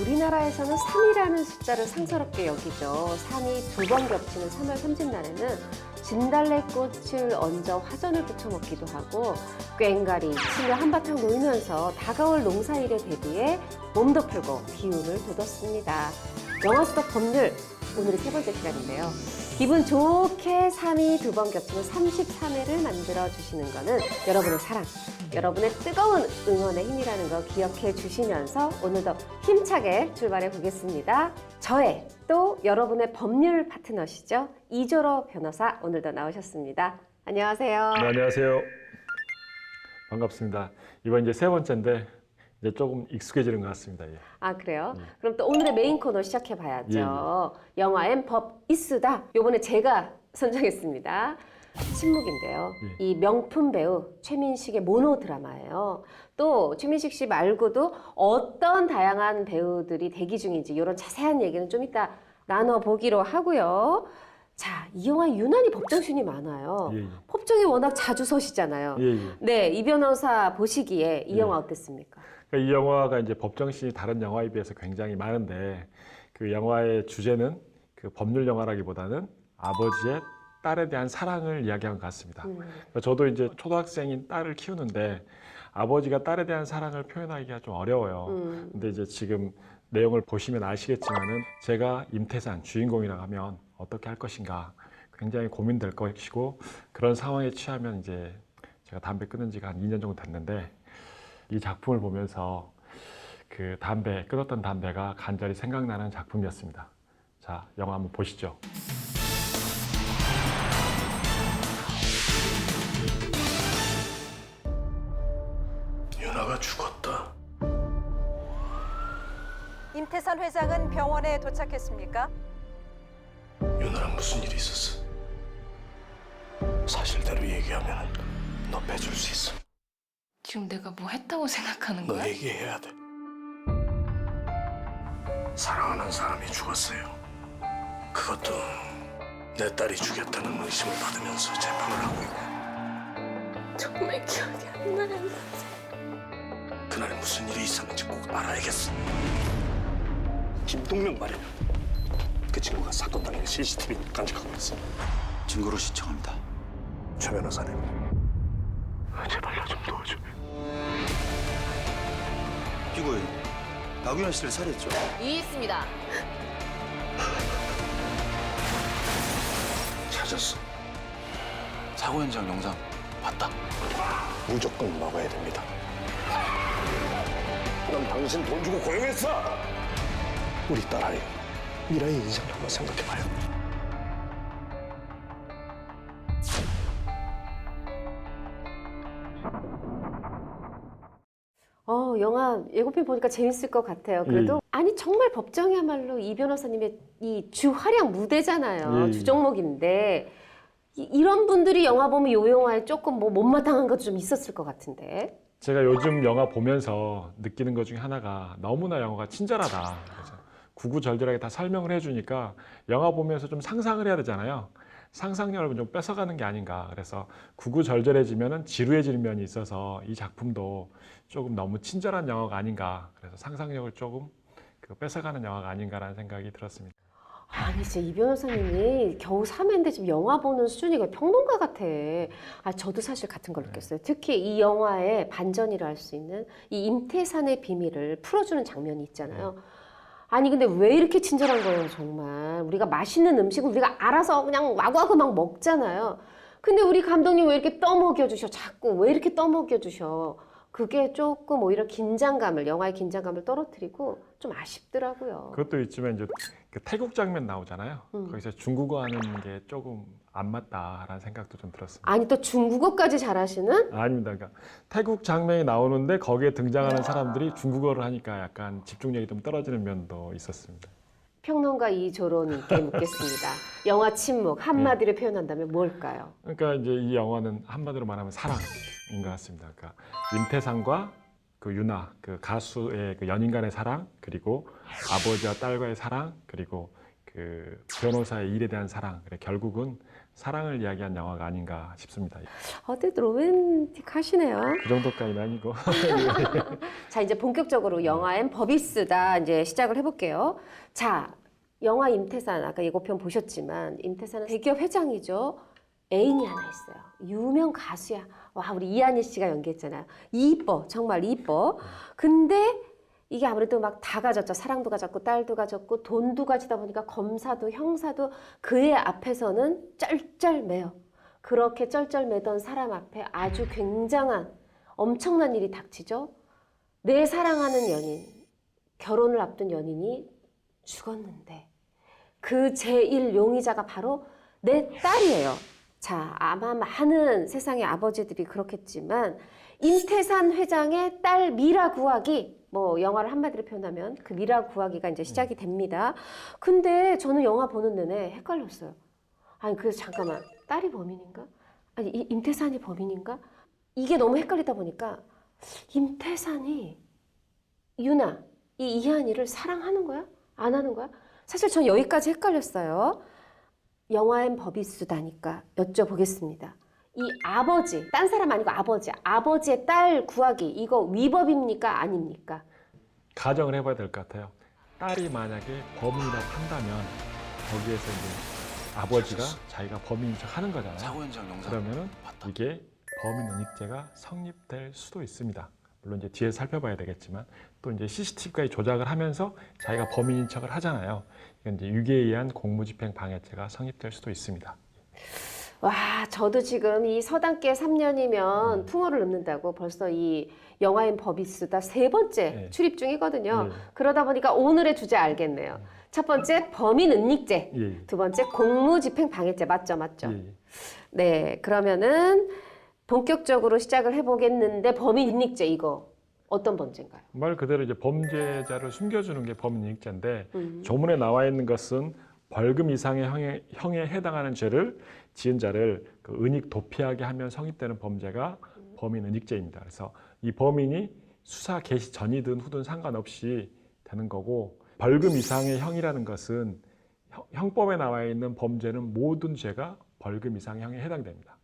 우리나라에서는 3이라는 숫자를 상스럽게 여기죠. 3이 두 번 겹치는 3월 30날에는 진달래꽃을 얹어 화전을 부쳐 먹기도 하고 꽹가리, 치며 한바탕 놀면서 다가올 농사일에 대비해 몸도 풀고 기운을 돋웠습니다. 영화수덕 법률, 오늘이 세 번째 시간인데요. 기분 좋게 3이 두 번 겹치는 33회를 만들어주시는 거는 여러분의 사랑, 여러분의 뜨거운 응원의 힘이라는 거 기억해 주시면서 오늘도 힘차게 출발해 보겠습니다. 저의 또 여러분의 법률 파트너시죠. 이조로 변호사 오늘도 나오셨습니다. 안녕하세요. 네, 안녕하세요. 반갑습니다. 이번 이제 세 번째인데 이제 조금 익숙해지는 것 같습니다. 예. 아, 그래요? 그럼 또 오늘의 메인 코너 시작해 봐야죠. 영화엔 법 있으다. 요번에 제가 선정했습니다. 침묵인데요. 이 명품 배우 최민식의 모노 드라마예요. 또 최민식 씨 말고도 어떤 다양한 배우들이 대기 중인지 이런 자세한 얘기는 좀 이따 나눠보기로 하고요. 자, 이 영화에 유난히 법정신이 많아요. 예, 예. 법정에 워낙 자주 서시잖아요. 예, 예. 네, 이 변호사 보시기에 이 영화 어땠습니까? 그러니까 이 영화가 이제 법정신이 다른 영화에 비해서 굉장히 많은데 그 영화의 주제는 그 법률 영화라기보다는 아버지의 딸에 대한 사랑을 이야기한 것 같습니다. 그러니까 저도 이제 초등학생인 딸을 키우는데 아버지가 딸에 대한 사랑을 표현하기가 좀 어려워요. 근데 이제 지금 내용을 보시면 아시겠지만은 제가 임태산 주인공이라고 하면 어떻게 할 것인가 굉장히 고민될 것이고 그런 상황에 취하면 이제 제가 담배 끊은 지가 한 2년 정도 됐는데 이 작품을 보면서 그 끊었던 담배가 간절히 생각나는 작품이었습니다. 자, 영화 한번 보시죠. 유나가 죽었다. 임태산 회장은 병원에 도착했습니까? 유나랑 무슨 일이 있었어? 사실대로 얘기하면 너 빼줄 수 있어. 지금 내가 뭐 했다고 생각하는 거야? 너 얘기해야 돼. 사랑하는 사람이 죽었어요. 그것도 내 딸이 죽였다는 의심을 받으면서 재판을 하고 있고. 정말 기억이 안 나요. 그날 무슨 일이 있었는지 꼭 알아야겠어. 김동명 말이야. 그 친구가 사건 당일 CCTV 간직하고 있어. 증거로 신청합니다. 최 변호사님, 제발 나 좀 도와줘. 피고인 박윤아 씨를 살해했죠. 이해했습니다. 찾았어. 사고 현장 영상 봤다. 무조건 막아야 됩니다. 난 당신 돈 주고 고용했어. 우리 딸 아이 미라의 인생을 한번 생각해봐요. 영화 예고편 보니까 재밌을 것 같아요. 그래도 아니 정말 법정이야말로 이 변호사님의 이 주활약 무대잖아요. 주종목인데 이런 분들이 영화 보면 이 영화에 조금 뭐 못마땅한 것도 좀 있었을 것 같은데. 제가 요즘 영화 보면서 느끼는 것 중에 하나가 너무나 영화가 친절하다. 그래서 구구절절하게 다 설명을 해주니까 영화 보면서 좀 상상을 해야 되잖아요. 상상력을 좀 뺏어가는 게 아닌가. 그래서 구구절절해지면 지루해질 면이 있어서 이 작품도 조금 너무 친절한 영화가 아닌가. 그래서 상상력을 조금 뺏어가는 영화가 아닌가라는 생각이 들었습니다. 아니 진짜 이 변호사님이 겨우 3회인데 지금 영화 보는 수준이 거의 평론가 같아. 아 저도 사실 같은 걸 느꼈어요. 특히 이 영화의 반전이라 할 수 있는 이 임태산의 비밀을 풀어주는 장면이 있잖아요. 아니 근데 왜 이렇게 친절한 거예요 정말. 우리가 맛있는 음식은 우리가 알아서 그냥 와구와구 막 먹잖아요. 근데 우리 감독님 왜 이렇게 떠먹여 주셔. 자꾸 왜 이렇게 떠먹여 주셔. 그게 조금 오히려 영화의 긴장감을 떨어뜨리고 좀 아쉽더라고요. 그것도 있지만 이제 그 태국 장면 나오잖아요. 거기서 중국어 하는 게 조금 안 맞다라는 생각도 좀 들었습니다. 아니 또 중국어까지 잘하시는? 아닙니다. 그러니까 태국 장면이 나오는데 거기에 등장하는 사람들이 중국어를 하니까 약간 집중력이 좀 떨어지는 면도 있었습니다. 평론가 이조로님께 묻겠습니다. 영화 침묵 한마디로 표현한다면 뭘까요? 그러니까 이제 이 영화는 한마디로 말하면 사랑인 것 같습니다. 그러니까 임태산과 그 유나 그 가수의 그 연인 간의 사랑, 그리고 아버지와 딸과의 사랑, 그리고 그 그 변호사의 일에 대한 사랑, 그래 결국은 사랑을 이야기한 영화가 아닌가 싶습니다. 어때 로맨틱하시네요. 그 정도까지는 아니고. 자, 이제 본격적으로 영화엔 법이 쓰다 이제 시작을 해볼게요. 자, 영화 임태산 아까 예고편 보셨지만 임태산은 대기업 회장이죠. 애인이 하나 있어요. 유명 가수야. 와, 우리 이한희 씨가 연기했잖아요. 이뻐, 정말 이뻐. 근데 이게 아무래도 막 다 가졌죠. 사랑도 가졌고 딸도 가졌고 돈도 가지다 보니까 검사도 형사도 그의 앞에서는 쩔쩔매요. 그렇게 쩔쩔매던 사람 앞에 아주 굉장한 엄청난 일이 닥치죠. 내 사랑하는 연인, 결혼을 앞둔 연인이 죽었는데 그 제1 용의자가 바로 내 딸이에요. 자, 아마 많은 세상의 아버지들이 그렇겠지만 임태산 회장의 딸 미라 구하기, 뭐 영화를 한마디로 표현하면 그 미라 구하기가 이제 시작이 됩니다. 근데 저는 영화 보는 내내 헷갈렸어요. 아니 그래서 잠깐만, 딸이 범인인가? 아니 임태산이 범인인가? 이게 너무 헷갈리다 보니까 임태산이 유나, 이 이한이를 사랑하는 거야? 안 하는 거야? 사실 전 여기까지 헷갈렸어요. 영화엔 법이 쓰다니까 여쭤보겠습니다. 이 아버지, 딴 사람 아니고 아버지의 딸 구하기, 이거 위법입니까? 아닙니까? 가정을 해봐야 될 것 같아요. 딸이 만약에 범인이라고 한다면 거기에서 이제 아버지가 자기가 범인인 척 하는 거잖아요. 사고 현장 영상 그러면은 봤다. 이게 범인은닉죄가 성립될 수도 있습니다. 물론 이제 뒤에 살펴봐야 되겠지만 또 이제 CCTV까지 조작을 하면서 자기가 범인인 척을 하잖아요. 이건 이제 유기에 의한 공무집행 방해죄가 성립될 수도 있습니다. 와, 저도 지금 이 서당계 3년이면 풍어를 읊는다고 벌써 이 영화인 법이 쓰다 3번째 네. 출입 중이거든요. 네. 그러다 보니까 오늘의 주제 알겠네요. 첫 번째 범인 은닉죄, 예. 두 번째 공무집행 방해죄. 맞죠? 예. 네, 그러면은 본격적으로 시작을 해보겠는데 범인 은닉죄 이거 어떤 범죄인가요? 말 그대로 이제 범죄자를 숨겨주는 게 범인은닉죄인데 조문에 나와 있는 것은 벌금 이상의 형에 해당하는 죄를 지은 자를 그 은닉 도피하게 하면 성립되는 범죄가 범인은닉죄입니다. 그래서 이 범인이 수사 개시 전이든 후든 상관없이 되는 거고, 벌금 이상의 형이라는 것은 형법에 나와 있는 범죄는 모든 죄가 벌금 이상의 형에 해당됩니다.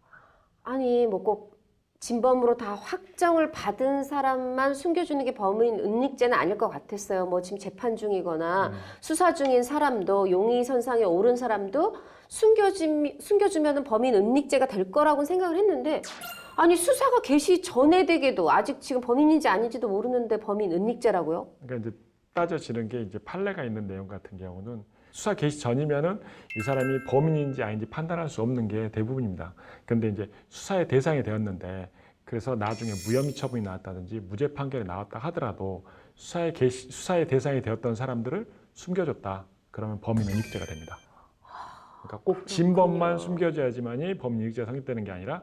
아니 뭐 꼭 진범으로 다 확정을 받은 사람만 숨겨주는 게 범인 은닉죄는 아닐 것 같았어요. 뭐 지금 재판 중이거나 수사 중인 사람도, 용의선상에 오른 사람도 숨겨주면 범인 은닉죄가 될 거라고 생각을 했는데, 아니 수사가 개시 전에 되게도 아직 지금 범인인지 아닌지도 모르는데 범인 은닉죄라고요? 그러니까 이제 따져지는 게 이제 판례가 있는 내용 같은 경우는 수사 개시 전이면은 이 사람이 범인인지 아닌지 판단할 수 없는 게 대부분입니다. 그런데 이제 수사의 대상이 되었는데, 그래서 나중에 무혐의 처분이 나왔다든지 무죄 판결이 나왔다 하더라도 수사의 대상이 되었던 사람들을 숨겨줬다. 그러면 범인 은닉죄가 됩니다. 그러니까 꼭 진범만 숨겨줘야지만이 범인 은닉죄가 성립되는 게 아니라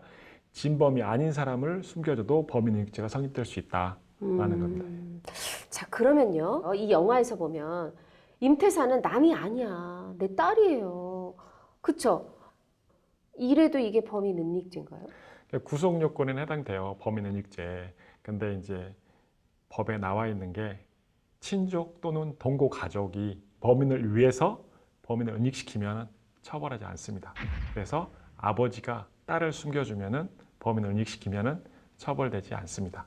진범이 아닌 사람을 숨겨줘도 범인 은닉죄가 성립될 수 있다라는 겁니다. 자, 그러면요. 이 영화에서 보면 임태산은 남이 아니야. 내 딸이에요. 그쵸? 이래도 이게 범인 은닉죄인가요? 구속 요건에는 해당돼요. 범인 은닉죄. 근데 이제 법에 나와 있는 게 친족 또는 동거 가족이 범인을 위해서 범인을 은닉시키면 처벌하지 않습니다. 그래서 아버지가 딸을 숨겨주면은 범인을 은닉시키면은 처벌되지 않습니다.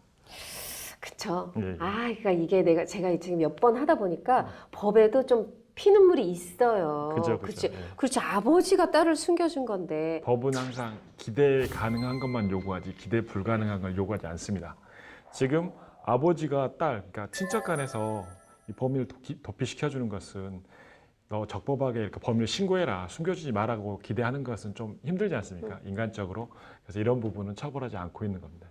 그쵸. 예. 아, 그러니까 이게 제가 지금 몇 번 하다 보니까 법에도 좀 피눈물이 있어요. 그죠. 그렇지. 예. 그렇지. 아버지가 딸을 숨겨준 건데. 법은 항상 기대 가능한 것만 요구하지 기대 불가능한 걸 요구하지 않습니다. 지금 아버지가 딸, 그러니까 친척 간에서 이 범인을 도피시켜주는 것은 너 적법하게 이렇게 범인을 신고해라, 숨겨주지 말라고 기대하는 것은 좀 힘들지 않습니까? 인간적으로. 그래서 이런 부분은 처벌하지 않고 있는 겁니다.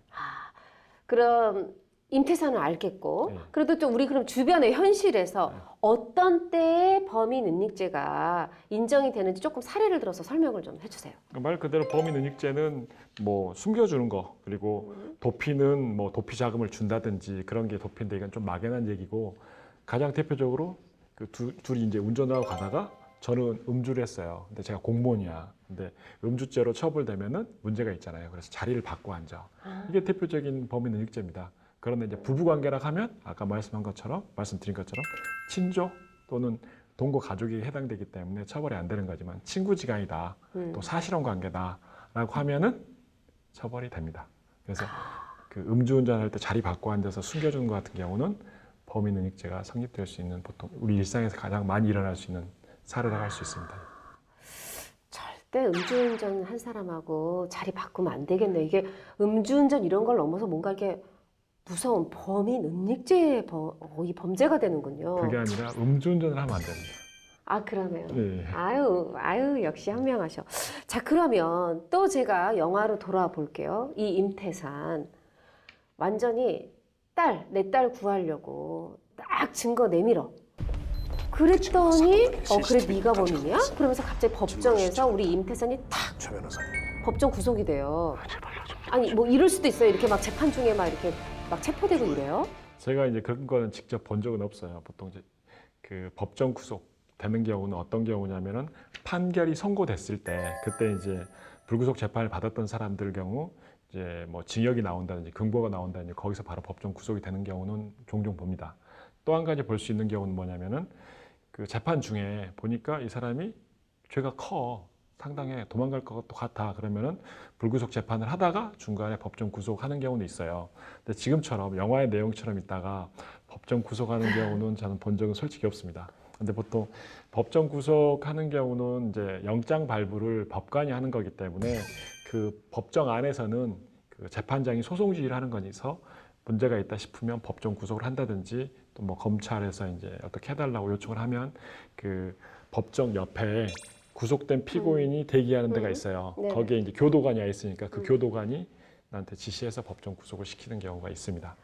그럼 임태산은 알겠고, 네. 그래도 또 우리 그럼 주변의 현실에서 어떤 때에 범인 은닉죄가 인정이 되는지 조금 사례를 들어서 설명을 좀 해주세요. 말 그대로 범인 은닉죄는 뭐 숨겨주는 거, 그리고 도피는 뭐 도피 자금을 준다든지 그런 게 도피인데, 이건 좀 막연한 얘기고, 가장 대표적으로 그 둘이 이제 운전을 하고 가다가 저는 음주를 했어요. 근데 제가 공무원이야. 근데 음주죄로 처벌되면은 문제가 있잖아요. 그래서 자리를 바꿔 앉아. 이게 대표적인 범인 은닉죄입니다. 그런데 이제 부부관계라 하면 아까 말씀드린 것처럼 친족 또는 동거 가족이 해당되기 때문에 처벌이 안 되는 거지만 친구지간이다, 또 사실혼 관계다라고 하면은 처벌이 됩니다. 그래서 그 음주운전할 때 자리 바꿔 앉아서 숨겨주는 것 같은 경우는 범인은닉죄가 성립될 수 있는 보통 우리 일상에서 가장 많이 일어날 수 있는 사례라고 할 수 있습니다. 절대 음주운전 한 사람하고 자리 바꾸면 안 되겠네. 이게 음주운전 이런 걸 넘어서 뭔가 이게 무서운 범인 은닉죄의 거의 범죄가 되는군요. 그게 아니라 음주운전을 하면 안 됩니다. 아, 그러네요. 네. 아유, 역시 현명하셔. 자, 그러면 또 제가 영화로 돌아와 볼게요. 이 임태산. 완전히 내 딸 구하려고 딱 증거 내밀어. 그랬더니, 그래, 네가 범인이야? 그러면서 갑자기 법정에서 우리 임태산이 탁 최 변호사님. 법정 구속이 돼요. 제발요 좀. 아니, 뭐 이럴 수도 있어요. 이렇게 막 재판 중에 막 이렇게 막 체포되고 이래요. 제가 이제 그런 거는 직접 본 적은 없어요. 보통 이제 그 법정 구속 되는 경우는 어떤 경우냐면은 판결이 선고됐을 때 그때 이제 불구속 재판을 받았던 사람들 경우 이제 뭐 징역이 나온다든지 금고가 나온다든지 거기서 바로 법정 구속이 되는 경우는 종종 봅니다. 또 한 가지 볼 수 있는 경우는 뭐냐면은 그 재판 중에 보니까 이 사람이 죄가 커. 상당히 도망갈 것도 같아. 그러면은 불구속 재판을 하다가 중간에 법정 구속하는 경우는 있어요. 근데 지금처럼 영화의 내용처럼 있다가 법정 구속하는 경우는 저는 본 적은 솔직히 없습니다. 근데 보통 법정 구속하는 경우는 이제 영장 발부를 법관이 하는 거기 때문에 그 법정 안에서는 그 재판장이 소송 지휘를 하는 거니서 문제가 있다 싶으면 법정 구속을 한다든지 또 뭐 검찰에서 이제 어떻게 해달라고 요청을 하면 그 법정 옆에 구속된 피고인이 대기하는 데가 있어요. 네네. 거기에 이제 교도관이 있으니까 그 교도관이 나한테 지시해서 법정 구속을 시키는 경우가 있습니다.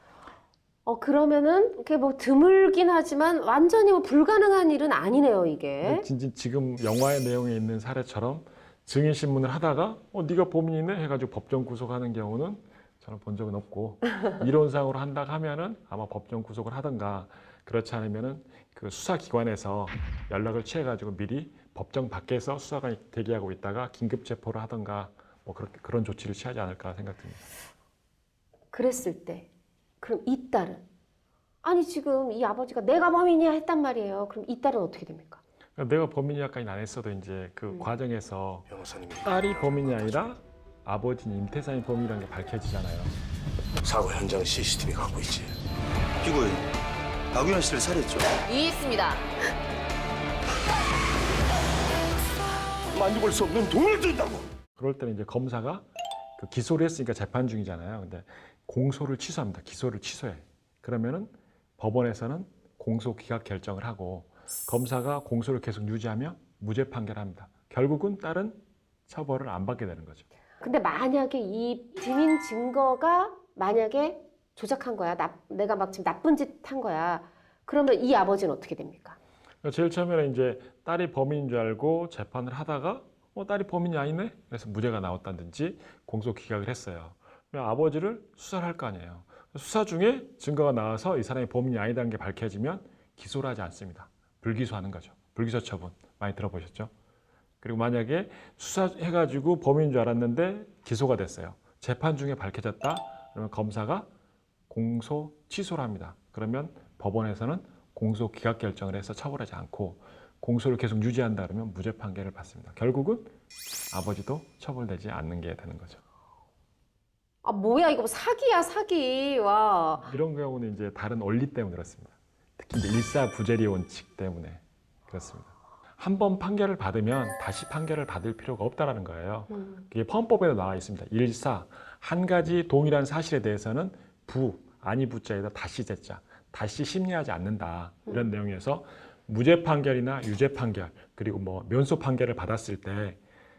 그러면은 이게 뭐 드물긴 하지만 완전히 뭐 불가능한 일은 아니네요, 이게. 진짜 지금 영화의 내용에 있는 사례처럼 증인 신문을 하다가 네가 범인이네 해가지고 법정 구속하는 경우는 저는 본 적은 없고 이론상으로 한다 하면은 아마 법정 구속을 하든가 그렇지 않으면은 그 수사기관에서 연락을 취해가지고 미리 법정 밖에서 수사관이 대기하고 있다가 긴급 체포를 하든가 뭐 그런 조치를 취하지 않을까 생각됩니다. 그랬을 때 그럼 이 딸은 아니 지금 이 아버지가 내가 범인이야 했단 말이에요. 그럼 이 딸은 어떻게 됩니까? 그러니까 내가 범인이야까지는 안 했어도 이제 그 과정에서 변호사님이 딸이 범인이 아니라 아버지인 임태산이 범인이라는 게 밝혀지잖아요. 사고 현장 CCTV 갖고 있지. 피고인 박윤아 씨를 살해했죠. 있습니다. 만져볼 수 없는 돈을 든다고. 그럴 때는 이제 검사가 그 기소를 했으니까 재판 중이잖아요. 근데 공소를 취소합니다. 기소를 취소해. 그러면은 법원에서는 공소 기각 결정을 하고 검사가 공소를 계속 유지하며 무죄 판결합니다. 결국은 딸은 처벌을 안 받게 되는 거죠. 근데 만약에 이 증인 증거가 만약에 조작한 거야. 내가 막 지금 나쁜 짓 한 거야. 그러면 이 아버지는 어떻게 됩니까? 그러니까 제일 처음에는 이제 딸이 범인인 줄 알고 재판을 하다가 딸이 범인이 아니네? 그래서 무죄가 나왔다든지 공소 기각을 했어요. 그러면 아버지를 수사를 할 거 아니에요. 수사 중에 증거가 나와서 이 사람이 범인이 아니라는 게 밝혀지면 기소를 하지 않습니다. 불기소하는 거죠. 불기소 처분 많이 들어보셨죠? 그리고 만약에 수사해가지고 범인인 줄 알았는데 기소가 됐어요. 재판 중에 밝혀졌다? 그러면 검사가 공소 취소를 합니다. 그러면 법원에서는 공소 기각 결정을 해서 처벌하지 않고 공소를 계속 유지한다 그러면 무죄 판결을 받습니다. 결국은 아버지도 처벌되지 않는 게 되는 거죠. 아 뭐야 이거 사기야 사기. 와. 이런 경우는 이제 다른 원리 때문에 그렇습니다. 특히 이제 일사부재리 원칙 때문에 그렇습니다. 한 번 판결을 받으면 다시 판결을 받을 필요가 없다라는 거예요. 그게 헌법에도 나와 있습니다. 일사 한 가지 동일한 사실에 대해서는 아니 부자에다 다시 제자 다시 심리하지 않는다 이런 내용에서 무죄 판결이나 유죄 판결 그리고 뭐 면소 판결을 받았을 때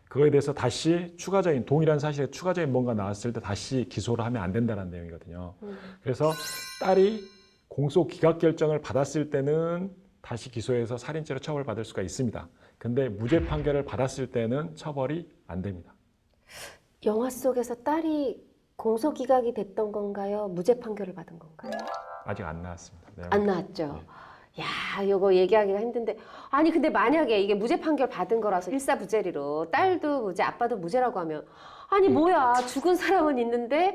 그거에 대해서 다시 추가적인 동일한 사실에 추가적인 뭔가 나왔을 때 다시 기소를 하면 안 된다는 내용이거든요. 그래서 딸이 공소 기각 결정을 받았을 때는 다시 기소해서 살인죄로 처벌받을 수가 있습니다. 근데 무죄 판결을 받았을 때는 처벌이 안 됩니다. 영화 속에서 딸이 공소 기각이 됐던 건가요? 무죄 판결을 받은 건가요? 아직 안 나왔습니다. 네. 안 나왔죠. 야, 이거 얘기하기가 힘든데 아니 근데 만약에 이게 무죄 판결 받은 거라서 일사부재리로 딸도 무죄, 아빠도 무죄라고 하면 아니 뭐야 죽은 사람은 있는데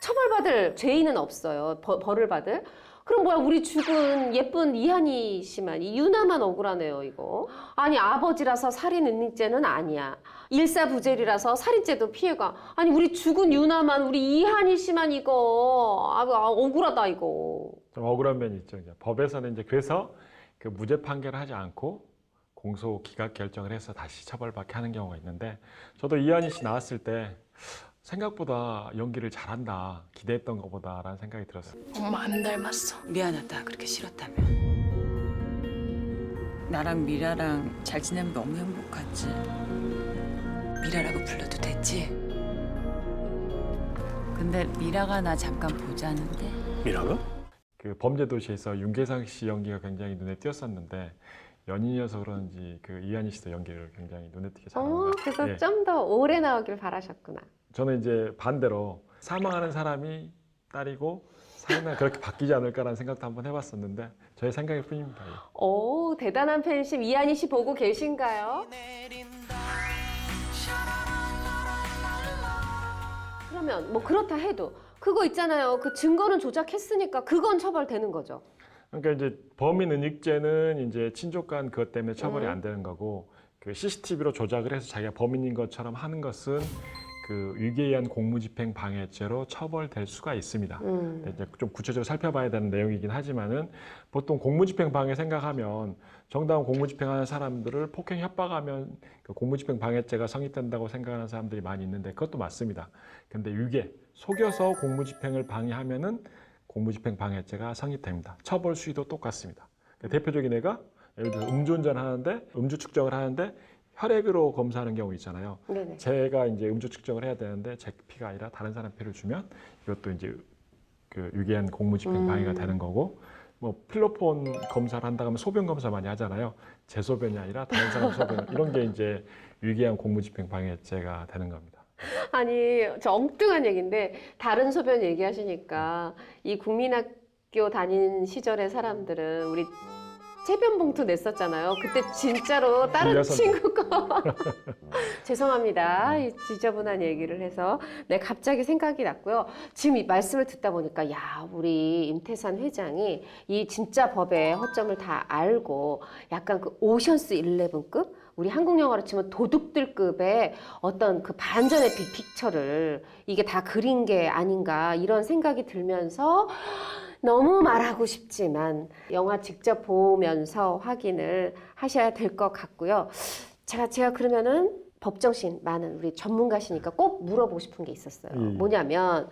처벌받을 죄인은 없어요. 벌을 받을. 그럼 뭐야, 우리 죽은 예쁜 이한희 씨만, 이 유나만 억울하네요, 이거. 아니, 아버지라서 살인 은닉죄는 아니야. 일사부재리라서 살인죄도 피해가. 아니, 우리 죽은 유나만, 우리 이한희 씨만 이거. 억울하다, 이거. 좀 억울한 면이 있죠. 이제 법에서는 이제 그래서 그 무죄 판결을 하지 않고 공소 기각 결정을 해서 다시 처벌받게 하는 경우가 있는데, 저도 이한희 씨 나왔을 때 생각보다 연기를 잘한다, 기대했던 것보다라는 생각이 들었어요. 엄마 안 닮았어. 미안하다. 그렇게 싫었다면. 나랑 미라랑 잘 지내면 너무 행복하지. 미라라고 불러도 됐지? 근데 미라가 나 잠깐 보자는데. 미라가? 그 범죄도시에서 윤계상 씨 연기가 굉장히 눈에 띄었었는데, 연인이어서 그런지 그 이한희 씨도 연기를 굉장히 눈에 띄게 잘하는 것 같아요. 그래서 예. 좀 더 오래 나오길 바라셨구나. 저는 이제 반대로 사망하는 사람이 딸이고 살인은 그렇게 바뀌지 않을까라는 생각도 한번 해봤었는데, 저의 생각일 뿐입니다. 예. 오, 대단한 팬심. 이한희 씨 보고 계신가요? 그러면 뭐 그렇다 해도 그거 있잖아요. 그 증거는 조작했으니까 그건 처벌되는 거죠. 그러니까 이제 범인 은닉죄는 이제 친족간 그것 때문에 처벌이 안 되는 거고, 그 CCTV로 조작을 해서 자기가 범인인 것처럼 하는 것은 그 위계에 의한 공무집행 방해죄로 처벌될 수가 있습니다. 근데 이제 좀 구체적으로 살펴봐야 되는 내용이긴 하지만은, 보통 공무집행 방해 생각하면 정당한 공무집행하는 사람들을 폭행 협박하면 그 공무집행 방해죄가 성립된다고 생각하는 사람들이 많이 있는데, 그것도 맞습니다. 근데 위계, 속여서 공무집행을 방해하면은 공무집행 방해죄가 성립됩니다. 처벌 수위도 똑같습니다. 대표적인 예가, 예를 들어 음주운전 하는데, 음주 측정을 하는데 혈액으로 검사하는 경우 있잖아요. 네네. 제가 이제 음주 측정을 해야 되는데 제 피가 아니라 다른 사람 피를 주면 이것도 이제 그 유기한 공무집행 방해가 되는 거고, 뭐 필로폰 검사를 한다 하면 소변 검사 많이 하잖아요. 제 소변이 아니라 다른 사람 소변, 이런 게 이제 유기한 공무집행 방해죄가 되는 겁니다. 아니, 저 엉뚱한 얘기인데 다른 소변 얘기하시니까 이 국민학교 다닌 시절의 사람들은 우리 체변봉투 냈었잖아요. 그때 진짜로 다른 빌려서 친구 거. 죄송합니다. 이 지저분한 얘기를 해서. 네, 갑자기 생각이 났고요. 지금 이 말씀을 듣다 보니까, 야, 우리 임태산 회장이 이 진짜 법의 허점을 다 알고 약간 그 오션스 11급? 우리 한국 영화로 치면 도둑들급의 어떤 그 반전의 빅픽처를 이게 다 그린 게 아닌가, 이런 생각이 들면서 너무 말하고 싶지만 영화 직접 보면서 확인을 하셔야 될 것 같고요. 제가 그러면은 법정신 많은 우리 전문가시니까 꼭 물어보고 싶은 게 있었어요. 뭐냐면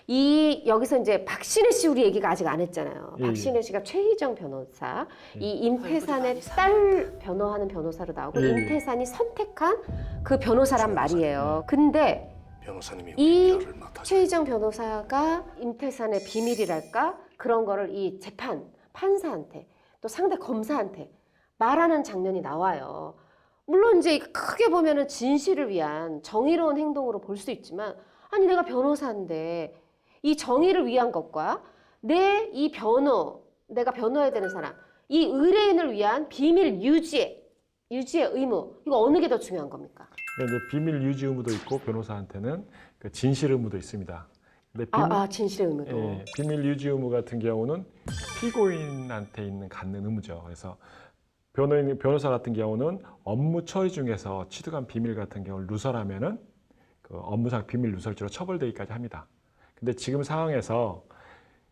여기서 이제 박신혜 씨 우리 얘기가 아직 안 했잖아요. 박신혜 씨가 최희정 변호사, 이 임태산의 딸 변호하는 변호사로 나오고, 임태산이 선택한 그 변호사란 말이에요. 근데 변호사님이 이 우리 미라를 맡아줘. 최희정 변호사가 임태산의 비밀이랄까? 그런 거를 이 판사한테 또 상대 검사한테 말하는 장면이 나와요. 물론 이제 크게 보면은 진실을 위한 정의로운 행동으로 볼 수 있지만, 아니 내가 변호사인데 이 정의를 위한 것과 내가 변호해야 되는 사람, 이 의뢰인을 위한 비밀 유지의 의무, 이거 어느 게 더 중요한 겁니까? 이제 비밀 유지 의무도 있고 변호사한테는 그 진실 의무도 있습니다. 근데 진실의 의무도. 예, 비밀 유지 의무 같은 경우는 피고인한테 갖는 의무죠. 그래서 변호사 같은 경우는 업무 처리 중에서 취득한 비밀 같은 경우를 누설하면은 그 업무상 비밀 누설죄로 처벌되기까지 합니다. 근데 지금 상황에서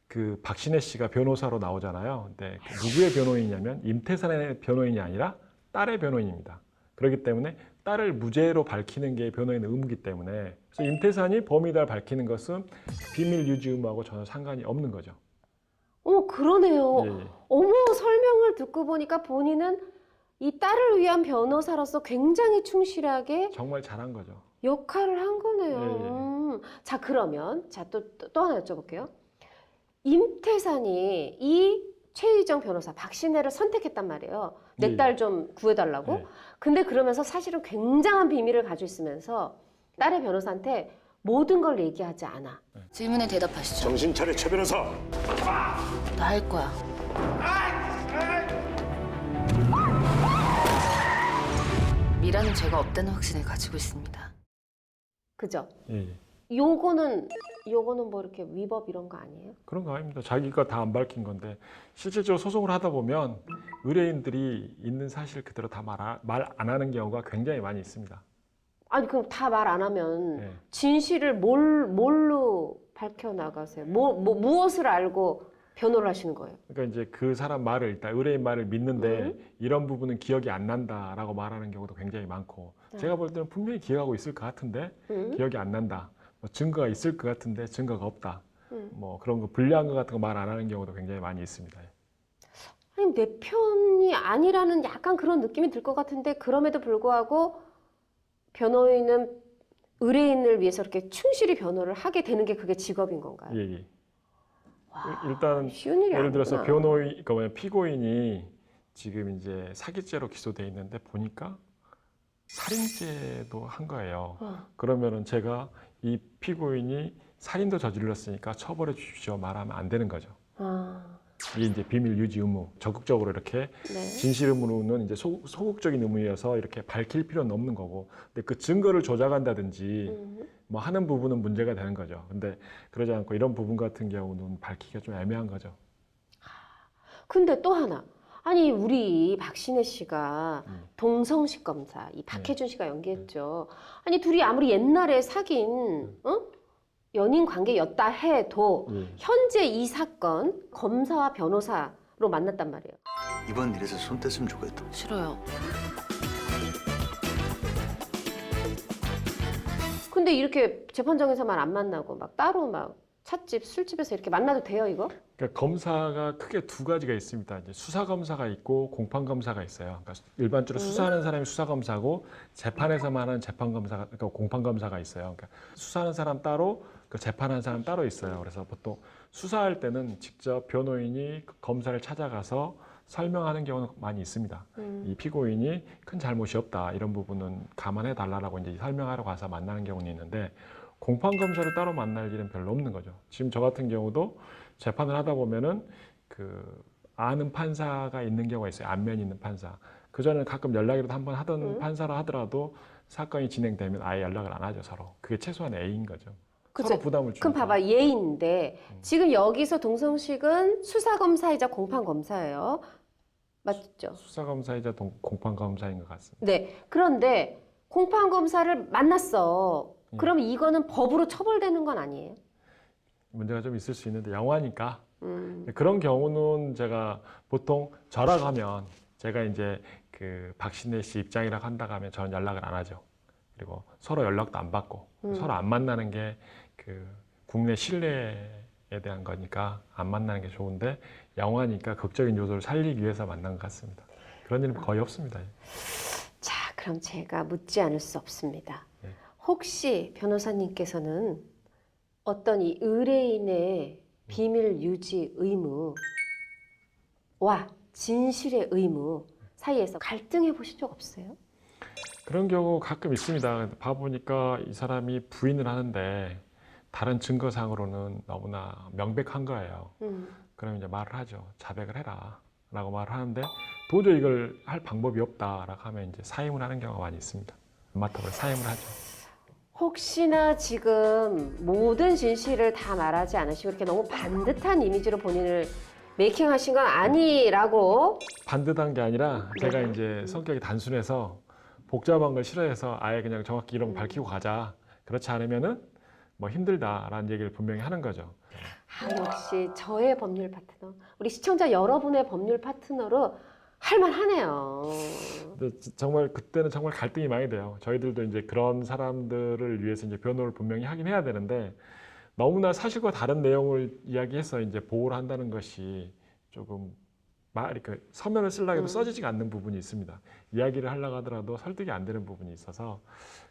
그 박신혜 씨가 변호사로 나오잖아요. 근데 누구의 변호인이냐면 임태산의 변호인이 아니라 딸의 변호인입니다. 그렇기 때문에 딸을 무죄로 밝히는 게 변호인의 의무이기 때문에, 그래서 임태산이 범인을 밝히는 것은 비밀 유지 의무하고 전혀 상관이 없는 거죠. 그러네요. 예. 어머, 설명을 듣고 보니까 본인은 이 딸을 위한 변호사로서 굉장히 충실하게 정말 잘한 거죠. 역할을 한 거네요. 자, 그러면 또 하나 여쭤볼게요. 임태산이 이 최희정 변호사 박신혜를 선택했단 말이에요. 내 딸 좀 구해달라고. 네. 근데 그러면서 사실은 굉장한 비밀을 가지고 있으면서 딸의 변호사한테 모든 걸 얘기하지 않아. 질문에 대답하시죠. 정신 차려, 최 변호사. 나 할 거야. 미라는 죄가 없다는 확신을 가지고 있습니다. 그죠? 예. 요거는 뭐 이렇게 위법 이런 거 아니에요? 그런 거 아닙니다. 자기가 다 안 밝힌 건데 실질적으로 소송을 하다 보면 의뢰인들이 있는 사실 그대로 다 말 안 하는 경우가 굉장히 많이 있습니다. 아니 그럼 다 말 안 하면 네. 진실을 뭘로 밝혀 나가세요? 무엇을 알고 변호를 하시는 거예요? 그러니까 이제 그 사람 말을 일단 의뢰인 말을 믿는데 이런 부분은 기억이 안 난다라고 말하는 경우도 굉장히 많고 제가 볼 때는 분명히 기억하고 있을 것 같은데 기억이 안 난다. 뭐 증거가 있을 것 같은데 증거가 없다. 뭐 그런 거 불리한 것 같은 거 말 안 하는 경우도 굉장히 많이 있습니다. 아니 내 편이 아니라는 약간 그런 느낌이 들 것 같은데 그럼에도 불구하고 변호인은 의뢰인을 위해서 이렇게 충실히 변호를 하게 되는 게 그게 직업인 건가요? 예, 예. 일단 쉬운 일이 예를 들어서 아니구나. 피고인이 지금 이제 사기죄로 기소돼 있는데 보니까 살인죄도 한 거예요. 그러면은 제가 이 피고인이 살인도 저질렀으니까 처벌해 주십시오 말하면 안 되는 거죠. 이게 이제 비밀 유지 의무, 적극적으로 이렇게 네. 진실 의무는 이제 소극적인 의무여서 이렇게 밝힐 필요는 없는 거고, 근데 그 증거를 조작한다든지 뭐 하는 부분은 문제가 되는 거죠. 근데 그러지 않고 이런 부분 같은 경우는 밝히기가 좀 애매한 거죠. 근데 또 하나. 아니 우리 박신혜 씨가 동성식 검사 이 박혜준 씨가 연기했죠. 아니 둘이 아무리 옛날에 사귄 연인 관계였다 해도 현재 이 사건 검사와 변호사로 만났단 말이에요. 이번 일에서 손 뗐으면 좋겠다. 싫어요. 근데 이렇게 재판장에서만 안 만나고 막 따로 막 찻집, 술집에서 이렇게 만나도 돼요 이거? 그러니까 검사가 크게 두 가지가 있습니다. 이제 수사 검사가 있고 공판 검사가 있어요. 그러니까 일반적으로 수사하는 사람이 수사 검사고 재판에서만 하는 재판 검사가, 그러니까 공판 검사가 있어요. 그러니까 수사하는 사람 따로, 그 재판하는 사람 따로 있어요. 그래서 보통 수사할 때는 직접 변호인이 검사를 찾아가서 설명하는 경우는 많이 있습니다. 이 피고인이 큰 잘못이 없다 이런 부분은 감안해 달라고 이제 설명하러 가서 만나는 경우는 있는데. 공판 검사를 따로 만날 일은 별로 없는 거죠. 지금 저 같은 경우도 재판을 하다 보면은 그 아는 판사가 있는 경우가 있어요. 안면이 있는 판사. 그 전에는 가끔 연락이라도 한번 하던 판사라 하더라도 사건이 진행되면 아예 연락을 안 하죠 서로. 그게 최소한 A인 거죠. 그치? 서로 부담을 주니까. 그럼 봐봐 예인데 지금 여기서 동성식은 수사 검사이자 공판 검사예요. 맞죠? 수사 검사이자 공판 검사인 것 같습니다. 네. 그런데 공판 검사를 만났어. 그럼 이거는 법으로 처벌되는 건 아니에요? 문제가 좀 있을 수 있는데 영화니까 그런 경우는 제가 보통 저라고 하면 제가 이제 그 박신혜 씨 입장이라고 한다고 하면 저는 연락을 안 하죠. 그리고 서로 연락도 안 받고 서로 안 만나는 게 그 국내 신뢰에 대한 거니까 안 만나는 게 좋은데 영화니까 극적인 요소를 살리기 위해서 만난 것 같습니다. 그런 일은 거의 없습니다. 자, 그럼 제가 묻지 않을 수 없습니다. 네. 혹시 변호사님께서는 어떤 이 의뢰인의 비밀 유지 의무와 진실의 의무 사이에서 갈등해 보신 적 없어요? 그런 경우 가끔 있습니다. 봐보니까 이 사람이 부인을 하는데 다른 증거상으로는 너무나 명백한 거예요. 그럼 이제 말을 하죠. 자백을 해라 라고 말을 하는데 도저히 이걸 할 방법이 없다라고 하면 이제 사임을 하는 경우가 많이 있습니다. 안 맞다고 사임을 하죠. 혹시나 지금 모든 진실을 다 말하지 않으시고 이렇게 너무 반듯한 이미지로 본인을 메이킹하신 건 아니라고? 반듯한 게 아니라 제가 이제 성격이 단순해서 복잡한 걸 싫어해서 아예 그냥 정확히 이런 거 밝히고 가자. 그렇지 않으면은 뭐 힘들다라는 얘기를 분명히 하는 거죠. 아, 역시 저의 법률 파트너, 우리 시청자 여러분의 법률 파트너로 할만하네요. 근데 정말 그때는 정말 갈등이 많이 돼요. 저희들도 이제 그런 사람들을 위해서 이제 변호를 분명히 하긴 해야 되는데 너무나 사실과 다른 내용을 이야기해서 이제 보호를 한다는 것이 조금 이렇게 서면을 쓰려고 해도 써지지가 않는 부분이 있습니다. 이야기를 하려고 하더라도 설득이 안 되는 부분이 있어서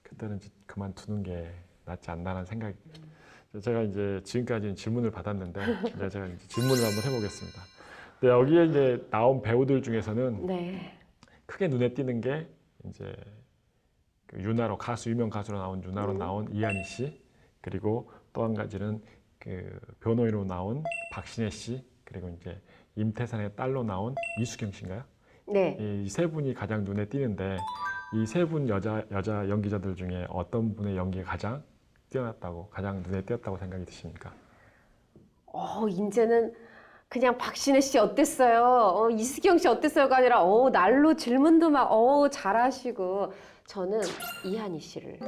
그때는 이제 그만두는 게 낫지 않나라는 생각이. 제가 이제 지금까지 질문을 받았는데 이제 제가 이제 질문을 한번 해보겠습니다. 근데 여기에 이제 나온 배우들 중에서는 네. 크게 눈에 띄는 게 이제 그 유나로 유명 가수로 나온 유나로 나온 이한희 씨, 그리고 또 한 가지는 그 변호인으로 나온 박신혜 씨, 그리고 이제 임태산의 딸로 나온 이수경 씨인가요? 네. 이 세 분이 가장 눈에 띄는데 이 세 분 여자 연기자들 중에 어떤 분의 연기가 가장 뛰어났다고, 가장 눈에 띄었다고 생각이 드십니까? 이제는 그냥 박신혜 씨 어땠어요? 이수경 씨 어땠어요가 아니라 날로 질문도 막 잘하시고. 저는 이한희 씨를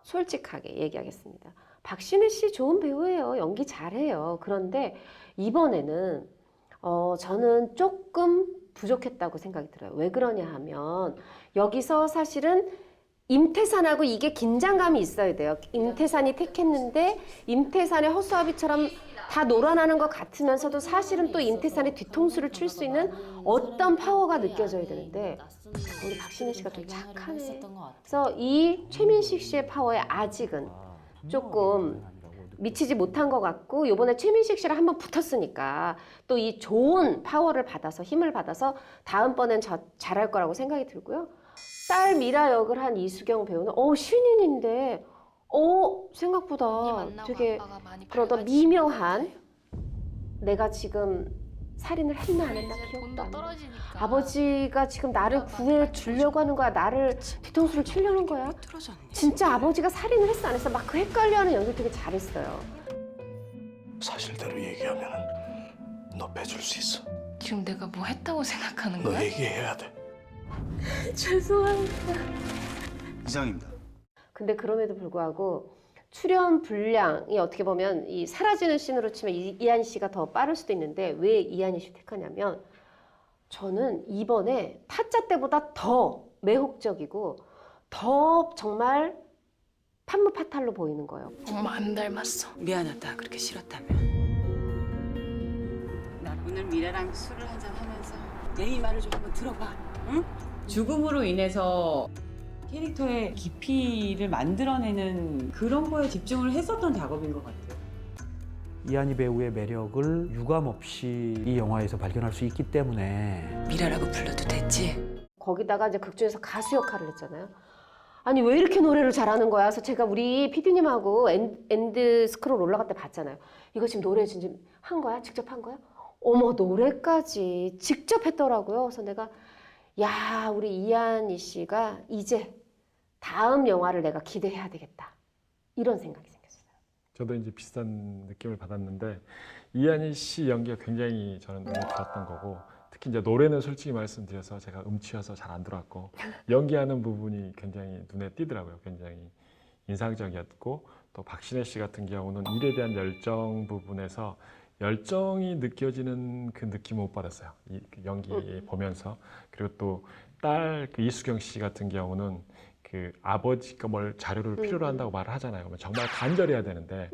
솔직하게 얘기하겠습니다. 박신혜 씨 좋은 배우예요. 연기 잘해요. 그런데 이번에는 저는 조금 부족했다고 생각이 들어요. 왜 그러냐 하면 여기서 사실은 임태산하고 이게 긴장감이 있어야 돼요. 임태산이 택했는데 임태산의 허수아비처럼 다 놀아나는 것 같으면서도 사실은 또 임태산의 뒤통수를 칠 수 있는 어떤 파워가 느껴져야 되는데 우리 박신혜 씨가 좀 착하네. 그래서 이 최민식 씨의 파워에 아직은 조금 미치지 못한 것 같고, 이번에 최민식 씨랑 한번 붙었으니까 또 이 좋은 파워를 받아서, 힘을 받아서 다음번엔 잘할 거라고 생각이 들고요. 딸 미라 역을 한 이수경 배우는 신인인데 생각보다 되게 그러던 미묘한, 내가 지금 살인을 했나 안 했나 기억도 안 나. 아버지가 지금 나를 구해 주려고 하는 거야? 나를 뒤통수를 치려는 거야? 진짜 아버지가 살인을 했어 안 했어? 막 그 헷갈려하는 연기 되게 잘했어요. 사실대로 얘기하면 너 빼줄 수 있어. 지금 내가 뭐 했다고 생각하는 너 거야? 얘기해야 돼. 죄송합니다. 이상입니다. 근데 그럼에도 불구하고 출연 분량이 어떻게 보면 이 사라지는 씬으로 치면 이한희 씨가 더 빠를 수도 있는데, 왜 이한희 씨 택하냐면 저는 이번에 타짜 때보다 더 매혹적이고 더 정말 판무파탈로 보이는 거예요. 엄마 안 닮았어. 미안하다. 그렇게 싫었다면. 나 오늘 미라랑 술을 한잔 하면서 내 말을 좀 한번 들어봐. 응? 죽음으로 인해서 캐릭터의 깊이를 만들어내는 그런 거에 집중을 했었던 작업인 것 같아요. 이한희 배우의 매력을 유감없이 이 영화에서 발견할 수 있기 때문에 미라라고 불러도 됐지? 거기다가 이제 극 중에서 가수 역할을 했잖아요. 아니 왜 이렇게 노래를 잘하는 거야? 그래서 제가 우리 PD님하고 엔드 스크롤 올라갈 때 봤잖아요. 이거 지금 노래 진짜 한 거야? 직접 한 거야? 어머, 노래까지 직접 했더라고요. 그래서 내가 우리 이한희 씨가 이제 다음 영화를 내가 기대해야 되겠다, 이런 생각이 생겼어요. 저도 이제 비슷한 느낌을 받았는데, 이한희 씨 연기가 굉장히 저는 눈에 띄었던 거고, 특히 이제 노래는 솔직히 말씀드려서 제가 음치여서 잘 안 들어왔고, 연기하는 부분이 굉장히 눈에 띄더라고요. 굉장히 인상적이었고, 또 박신혜 씨 같은 경우는 일에 대한 열정 부분에서 열정이 느껴지는 그 느낌을 못 받았어요. 이 연기 보면서. 그리고 또 딸 이수경 씨 같은 경우는 그 아버지가 뭘 자료를 필요로 한다고 말을 하잖아요. 그러면 정말 간절해야 되는데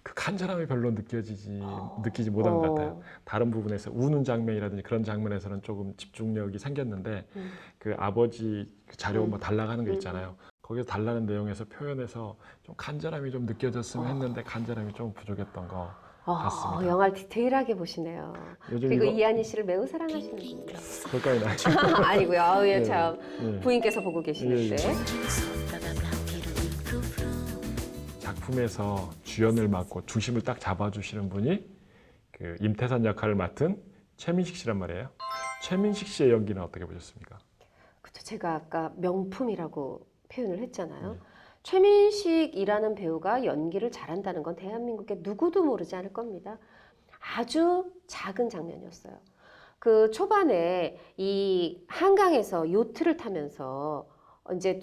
그 간절함이 별로 느끼지 못한 것 같아요. 다른 부분에서 우는 장면이라든지 그런 장면에서는 조금 집중력이 생겼는데 그 아버지 그 자료 뭐 달라고 하는 거 있잖아요. 거기서 달라는 내용에서 표현해서 좀 간절함이 좀 느껴졌으면 했는데 간절함이 좀 부족했던 거 같습니다. 영화를 디테일하게 보시네요. 요즘 그리고 이거- 이한희 씨를 매우 사랑하시는 분이죠. 거기까지 나죠. 아니고요. 참 예. 부인께서 보고 계시는데. 예. 작품에서 주연을 맡고 중심을 딱 잡아주시는 분이 그 임태산 역할을 맡은 최민식 씨란 말이에요. 최민식 씨의 연기는 어떻게 보셨습니까? 그렇죠. 제가 아까 명품이라고 표현을 했잖아요. 최민식이라는 배우가 연기를 잘한다는 건 대한민국에 누구도 모르지 않을 겁니다. 아주 작은 장면이었어요. 그 초반에 이 한강에서 요트를 타면서 이제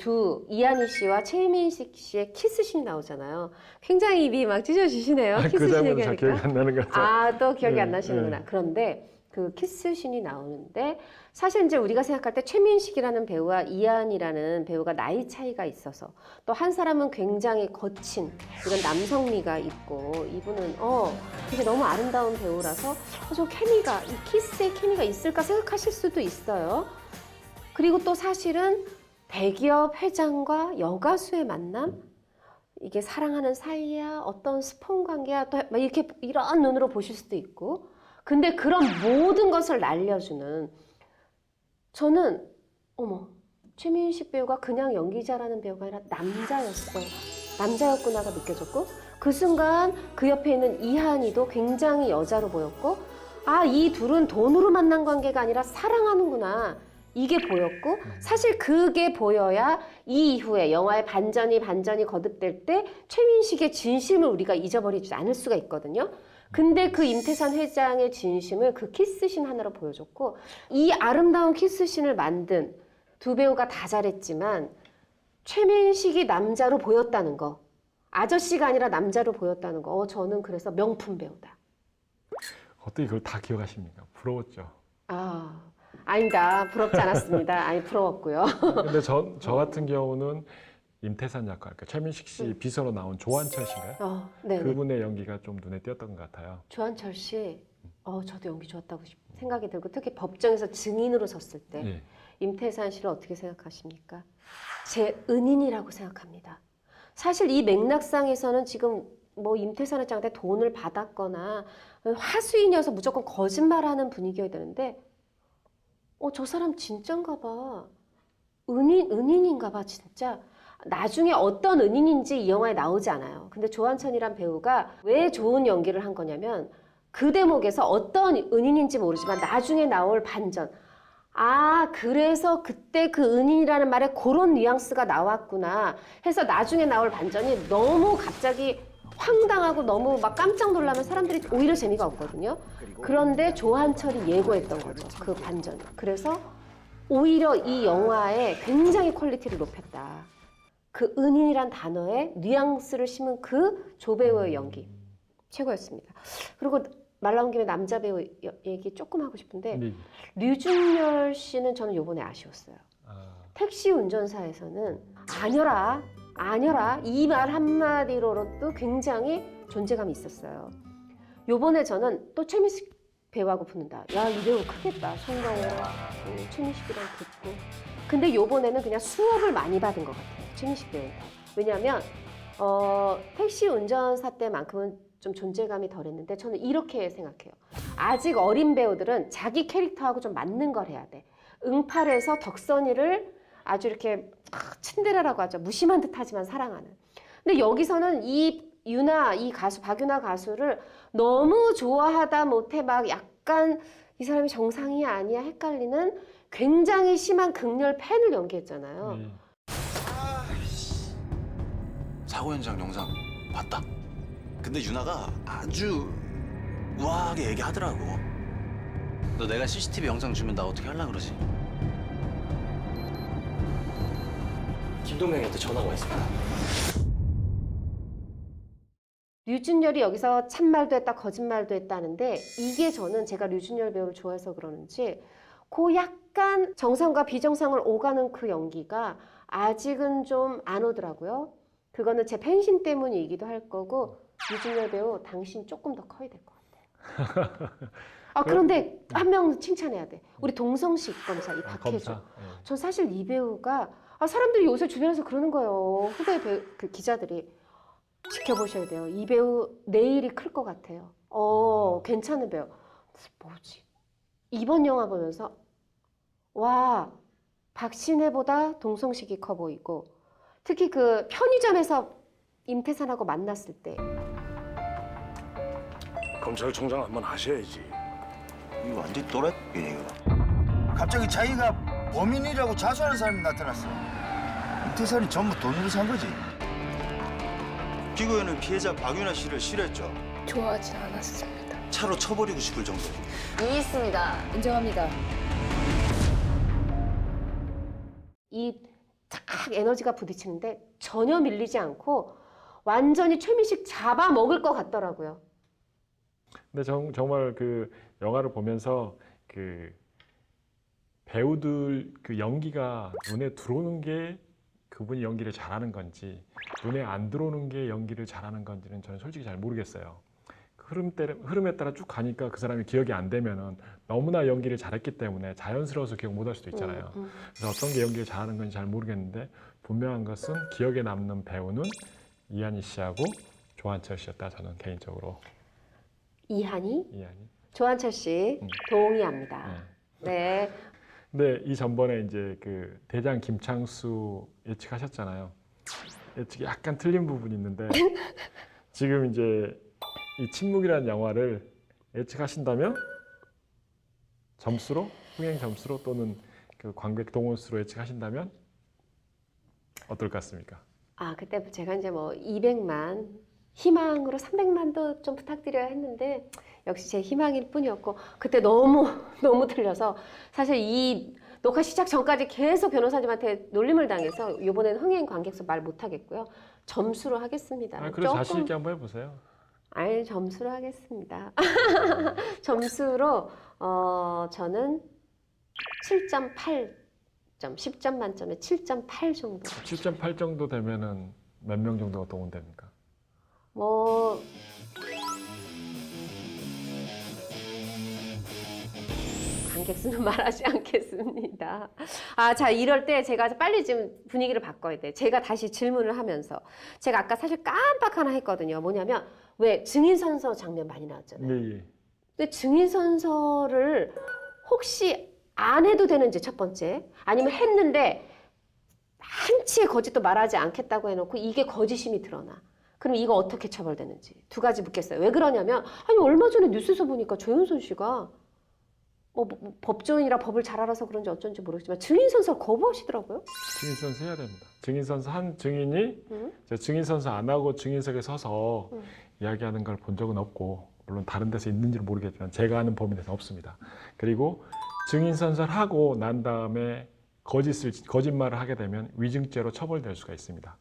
이한희 씨와 최민식 씨의 키스신이 나오잖아요. 굉장히 입이 막 찢어지시네요. 그 키스신 장면은 잘 얘기하니까. 기억이 안 나는 것 같아요. 또 기억이 네, 안 나시는구나. 네. 그런데 그 키스신이 나오는데 사실 이제 우리가 생각할 때 최민식이라는 배우와 이한이라는 배우가 나이 차이가 있어서, 또 한 사람은 굉장히 거친 이런 남성미가 있고, 이분은 되게 너무 아름다운 배우라서 저 케미가, 이 키스의 케미가 있을까 생각하실 수도 있어요. 그리고 또 사실은 대기업 회장과 여가수의 만남, 이게 사랑하는 사이야, 어떤 스폰 관계야, 또 막 이렇게 이런 눈으로 보실 수도 있고. 근데 그런 모든 것을 날려주는, 저는 최민식 배우가 그냥 연기자라는 배우가 아니라 남자였구나가 느껴졌고, 그 순간 그 옆에 있는 이한이도 굉장히 여자로 보였고, 이 둘은 돈으로 만난 관계가 아니라 사랑하는구나, 이게 보였고 사실 그게 보여야 이 이후에 영화의 반전이 거듭될 때 최민식의 진심을 우리가 잊어버리지 않을 수가 있거든요. 근데 그 임태산 회장의 진심을 그 키스신 하나로 보여줬고 이 아름다운 키스신을 만든 두 배우가 다 잘했지만 최민식이 남자로 보였다는 거, 아저씨가 아니라 남자로 보였다는 거, 저는 그래서 명품 배우다. 어떻게 그걸 다 기억하십니까? 부러웠죠. 아니다. 부럽지 않았습니다. 아니, 부러웠고요. 근데 저 같은 경우는 임태산 역할, 그러니까 최민식 씨 비서로 나온 조한철 씨인가요? 네. 그분의 연기가 좀 눈에 띄었던 것 같아요. 조한철 씨, 저도 연기 좋았다고 생각이 들고 특히 법정에서 증인으로 섰을 때 예. 임태산 씨를 어떻게 생각하십니까? 제 은인이라고 생각합니다. 사실 이 맥락상에서는 지금 뭐 임태산 회장한테 돈을 받았거나 화수인이어서 무조건 거짓말하는 분위기여야 되는데 저 사람 진짠가 봐. 은인인가 봐 진짜. 나중에 어떤 은인인지 이 영화에 나오지 않아요. 근데 조한천이란 배우가 왜 좋은 연기를 한 거냐면 그 대목에서 어떤 은인인지 모르지만 나중에 나올 반전. 그래서 그때 그 은인이라는 말에 그런 뉘앙스가 나왔구나 해서 나중에 나올 반전이 너무 갑자기 황당하고 너무 막 깜짝 놀라면 사람들이 오히려 재미가 없거든요. 그런데 조한철이 예고했던 거죠. 그 반전. 그래서 오히려 이 영화에 굉장히 퀄리티를 높였다. 그 은인이란 단어에 뉘앙스를 심은 그 조배우의 연기. 최고였습니다. 그리고 말 나온 김에 남자 배우 얘기 조금 하고 싶은데 네. 류준열 씨는 저는 요번에 아쉬웠어요. 택시 운전사에서는 아녀라 이 말 한마디로도 굉장히 존재감이 있었어요. 요번에 저는 또 최민식 배우하고 붙는다. 야, 이 배우 크겠다. 송강호, 최민식이랑 붙고. 근데 요번에는 그냥 수업을 많이 받은 것 같아요. 최민식 배우가. 왜냐하면 택시 운전사 때만큼은 좀 존재감이 덜했는데 저는 이렇게 생각해요. 아직 어린 배우들은 자기 캐릭터하고 좀 맞는 걸 해야 돼. 응팔에서 덕선이를 아주 이렇게 친데레라고 하죠. 무심한 듯하지만 사랑하는. 근데 여기서는 이 가수 박유나 가수를 너무 좋아하다 못해 막 약간 이 사람이 정상이 아니야 헷갈리는 굉장히 심한 극렬 팬을 연기했잖아요. 사고 현장 영상 봤다. 근데 유나가 아주 우아하게 얘기하더라고. 너 내가 CCTV 영상 주면 나 어떻게 하려고 그러지? 김동명한테 전화가 와 있습니다. 류준열이 여기서 참말도 했다 거짓말도 했다는데 이게 저는 제가 류준열 배우를 좋아해서 그러는지 그 약간 정상과 비정상을 오가는 그 연기가 아직은 좀 안 오더라고요. 그거는 제 팬심 때문이기도 할 거고 류준열 배우 당신 조금 더 커야 될 것 같아요. 그런데 한 명 칭찬해야 돼. 우리 동성식 검사 이 박혜주. 전 사실 이 배우가 사람들이 요새 주변에서 그러는 거예요. 후배 그 기자들이 지켜보셔야 돼요. 이 배우 내일이 클 것 같아요. 괜찮은 배우. 뭐지? 이번 영화 보면서 와 박신혜보다 동성식이 커 보이고 특히 그 편의점에서 임태산하고 만났을 때 검찰총장 한번 하셔야지. 이거 완전 또래 얘기가. 갑자기 자기가 범인이라고 자수하는 사람이 나타났어. 임태산이 전부 돈으로 산 거지. 피고인은 피해자 박유나 씨를 싫어했죠. 좋아하진 않았습니다. 차로 쳐버리고 싶을 정도로. 이해했습니다. 인정합니다. 이 탁 에너지가 부딪히는데 전혀 밀리지 않고 완전히 최민식 잡아먹을 것 같더라고요. 근데 정말 그 영화를 보면서 그 배우들 그 연기가 눈에 들어오는 게 그분이 연기를 잘하는 건지 눈에 안 들어오는 게 연기를 잘하는 건지는 저는 솔직히 잘 모르겠어요. 흐름에 따라 쭉 가니까 그 사람이 기억이 안 되면은 너무나 연기를 잘했기 때문에 자연스러워서 기억 못 할 수도 있잖아요. 그래서 어떤 게 연기를 잘하는 건지 잘 모르겠는데 분명한 것은 기억에 남는 배우는 이한희 씨하고 조한철 씨였다. 저는 개인적으로. 이한희, 조한철 씨 동의합니다. 네. 근데 이 전번에 이제 그 대장 김창수 예측하셨잖아요. 예측이 약간 틀린 부분이 있는데 지금 이제 이 침묵이라는 영화를 예측하신다면 점수로 흥행 점수로 또는 그 관객 동원수로 예측하신다면 어떨 것 같습니까? 아, 그때 제가 이제 뭐 200만, 희망으로 300만도 좀 부탁드려야 했는데 역시 제 희망일 뿐이었고 그때 너무 틀려서 사실 이 녹화 시작 전까지 계속 변호사님한테 놀림을 당해서 이번에는 흥행 관객수 말 못하겠고요. 점수로 하겠습니다. 그래서 자신 있게 한번 해보세요. 아니, 점수로 하겠습니다. 점수로 저는 7.8점, 10점 만점에 7.8 정도. 7.8 정도 되면은 몇 명 정도가 동원됩니까? 뭐 관객수는 말하지 않겠습니다. 아, 자, 이럴 때 제가 빨리 지금 분위기를 바꿔야 돼. 제가 다시 질문을 하면서 제가 아까 사실 깜빡 하나 했거든요. 뭐냐면 왜 증인선서 장면 많이 나왔잖아요. 네. 근데 증인선서를 혹시 안 해도 되는지 첫 번째, 아니면 했는데 한치의 거짓도 말하지 않겠다고 해놓고 이게 거짓임이 드러나. 그럼 이거 어떻게 처벌되는지 두 가지 묻겠어요. 왜 그러냐면 아니 얼마 전에 뉴스에서 보니까 조윤선 씨가 뭐 법조인이라 법을 잘 알아서 그런지 어쩐지 모르겠지만 증인선서를 거부하시더라고요. 증인선서 해야 됩니다. 증인선서 한 증인이 증인선서 안 하고 증인석에 서서 이야기하는 걸 본 적은 없고 물론 다른 데서 있는지는 모르겠지만 제가 아는 범위에서 없습니다. 그리고 증인선서를 하고 난 다음에 거짓말을 하게 되면 위증죄로 처벌될 수가 있습니다.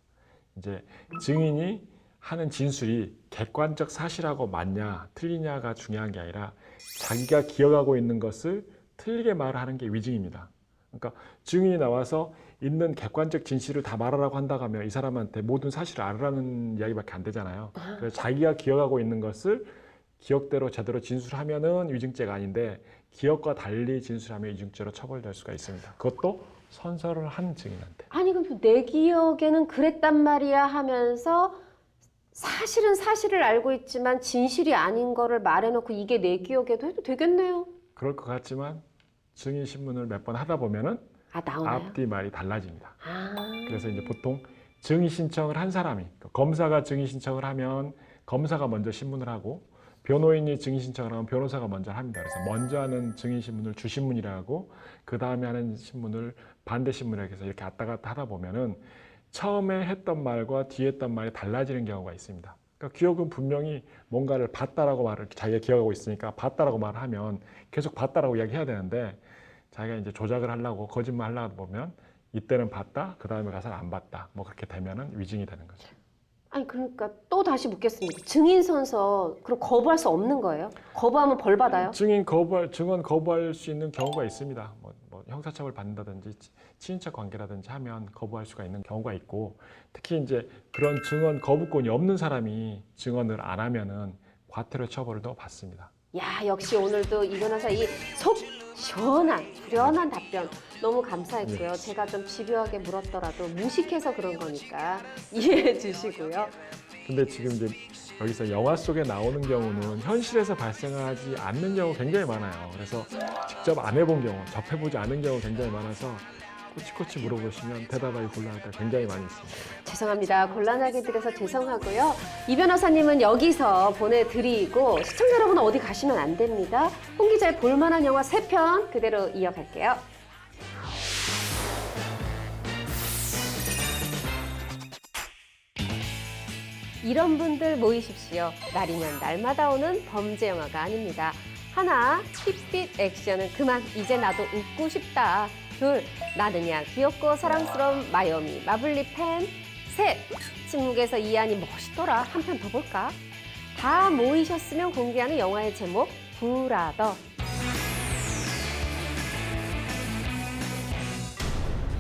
이제 증인이 하는 진술이 객관적 사실하고 맞냐 틀리냐가 중요한 게 아니라 자기가 기억하고 있는 것을 틀리게 말하는 게 위증입니다. 그러니까 증인이 나와서 있는 객관적 진실을 다 말하라고 한다고 하면 이 사람한테 모든 사실을 알으라는 이야기밖에 안 되잖아요. 그래서 자기가 기억하고 있는 것을 기억대로 제대로 진술하면은 위증죄가 아닌데 기억과 달리 진술하면 위증죄로 처벌될 수가 있습니다. 그것도 선서를 한 증인한테. 아니 그럼 내 기억에는 그랬단 말이야 하면서 사실은 사실을 알고 있지만 진실이 아닌 거를 말해놓고 이게 내 기억에도 해도 되겠네요. 그럴 것 같지만 증인 신문을 몇 번 하다 보면은 나오나요? 앞뒤 말이 달라집니다. 그래서 이제 보통 증인 신청을 한 사람이 검사가 증인 신청을 하면 검사가 먼저 신문을 하고 변호인이 증인 신청을 하면 변호사가 먼저 합니다. 그래서 먼저 하는 증인 신문을 주신문이라고 하고 그 다음에 하는 신문을 반대 신문이라고 해서 이렇게 왔다 갔다 하다 보면은 처음에 했던 말과 뒤에 했던 말이 달라지는 경우가 있습니다. 그러니까 기억은 분명히 뭔가를 봤다라고 말을 자기가 기억하고 있으니까 봤다라고 말을 하면 계속 봤다라고 이야기해야 되는데 자기가 이제 조작을 하려고 거짓말 하려고 보면 이때는 봤다, 그 다음에 가서는 안 봤다. 뭐 그렇게 되면은 위증이 되는 거죠. 아니 그러니까 또 다시 묻겠습니다. 증인선서 그럼 거부할 수 없는 거예요? 거부하면 벌 받아요? 증언 거부할 수 있는 경우가 있습니다. 뭐 형사처벌 받는다든지 친인척 관계라든지 하면 거부할 수가 있는 경우가 있고 특히 이제 그런 증언 거부권이 없는 사람이 증언을 안 하면은 과태료 처벌도 받습니다. 야 역시 오늘도 이 변호사 이 속 시원한 후련한 답변 너무 감사했고요. 제가 좀 집요하게 물었더라도 무식해서 그런 거니까 이해해 주시고요. 근데 지금 이제 여기서 영화 속에 나오는 경우는 현실에서 발생하지 않는 경우 굉장히 많아요. 그래서 직접 안 해본 경우, 접해보지 않은 경우 굉장히 많아서 꼬치꼬치 물어보시면 대답하기 곤란할 때가 굉장히 많이 있습니다. 죄송합니다. 곤란하게 드려서 죄송하고요. 이 변호사님은 여기서 보내드리고 시청자 여러분은 어디 가시면 안 됩니다. 홍 기자의 볼만한 영화 3편 그대로 이어갈게요. 이런 분들 모이십시오. 날이면 날마다 오는 범죄 영화가 아닙니다. 하나, 핏빛 액션은 그만, 이제 나도 웃고 싶다. 둘, 나느냐 귀엽고 사랑스러운 마요미 마블리 팬. 셋, 침묵에서 이안이 멋있더라. 한 편 더 볼까? 다 모이셨으면 공개하는 영화의 제목 브라더.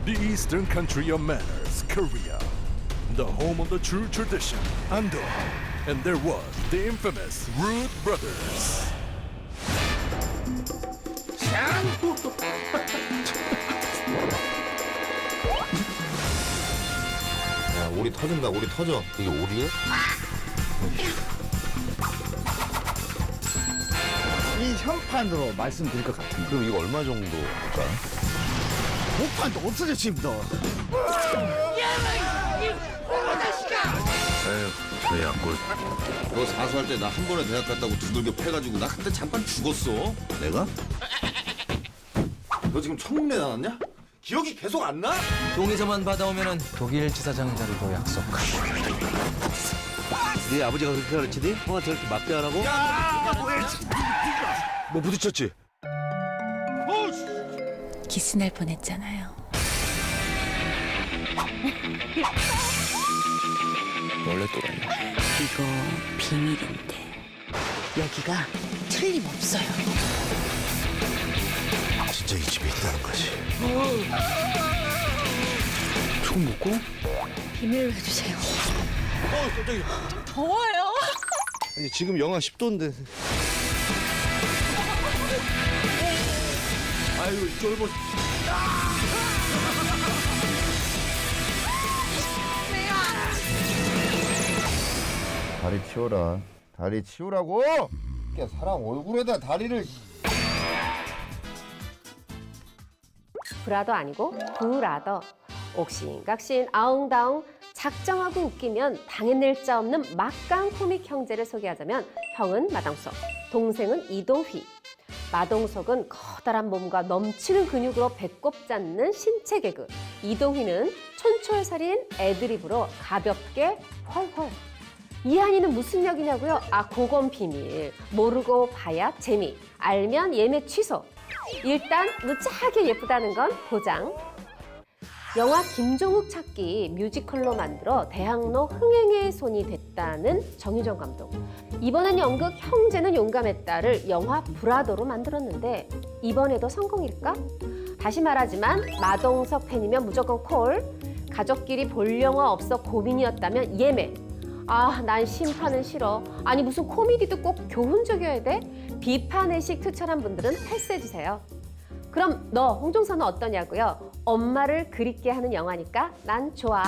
The eastern country of manners, Korea. The home of the true tradition, Ando. And there was the infamous Rude Brothers. 야, 오리 터진다, 오리 터져. 이게 오리야? 이 현판으로 말씀드릴 것 같은데 그럼 이거 얼마 정도 할까? 목판도 없어져 지금도. 에휴, 저 약골. 너 사수할 때 나 한 번에 대학 갔다고 두들겨 패가지고 나 그때 잠깐 죽었어. 내가? 너 지금 청문회 나왔냐? 기억이 계속 안 나? 동의서만 받아오면은 독일 지사장 자리도 약속하고. 네 아버지가 그렇게 가르치니? 형한테 그렇게 막대하라고? 뭐 부딪혔지? 기스날 뻔했잖아요. 원래 또라이. 이거 비밀인데 여기가 틀림없어요. 진짜 이 집에 있다는 거지. 총 먹고? 비밀로 해주세요. 깜짝이야. 더워요. 아니 지금 영하 10도인데. 아유 쫄보. 다리 치워라. 다리 치우라고. 사람 얼굴에다 다리를. 브라더 아니고 브라더. 옥신각신 아웅다웅 작정하고 웃기면 당해낼 자 없는 막강 코믹 형제를 소개하자면 형은 마동석, 동생은 이동휘. 마동석은 커다란 몸과 넘치는 근육으로 배꼽 잡는 신체 개그. 이동휘는 촌철살인 애드립으로 가볍게 헐헐. 이한이는 무슨 역이냐고요? 아, 그건 비밀. 모르고 봐야 재미. 알면 예매 취소. 일단 무지하게 예쁘다는 건 보장. 영화 김종욱 찾기 뮤지컬로 만들어 대학로 흥행의 손이 됐다는 정유정 감독. 이번엔 연극 형제는 용감했다를 영화 브라더로 만들었는데 이번에도 성공일까? 다시 말하지만 마동석 팬이면 무조건 콜. 가족끼리 볼 영화 없어 고민이었다면 예매. 아, 난 심판은 싫어. 아니 무슨 코미디도 꼭 교훈적이어야 돼? 비판의식 투철한 분들은 패스해주세요. 그럼 너 홍종서는 어떠냐고요? 엄마를 그립게 하는 영화니까 난 좋아.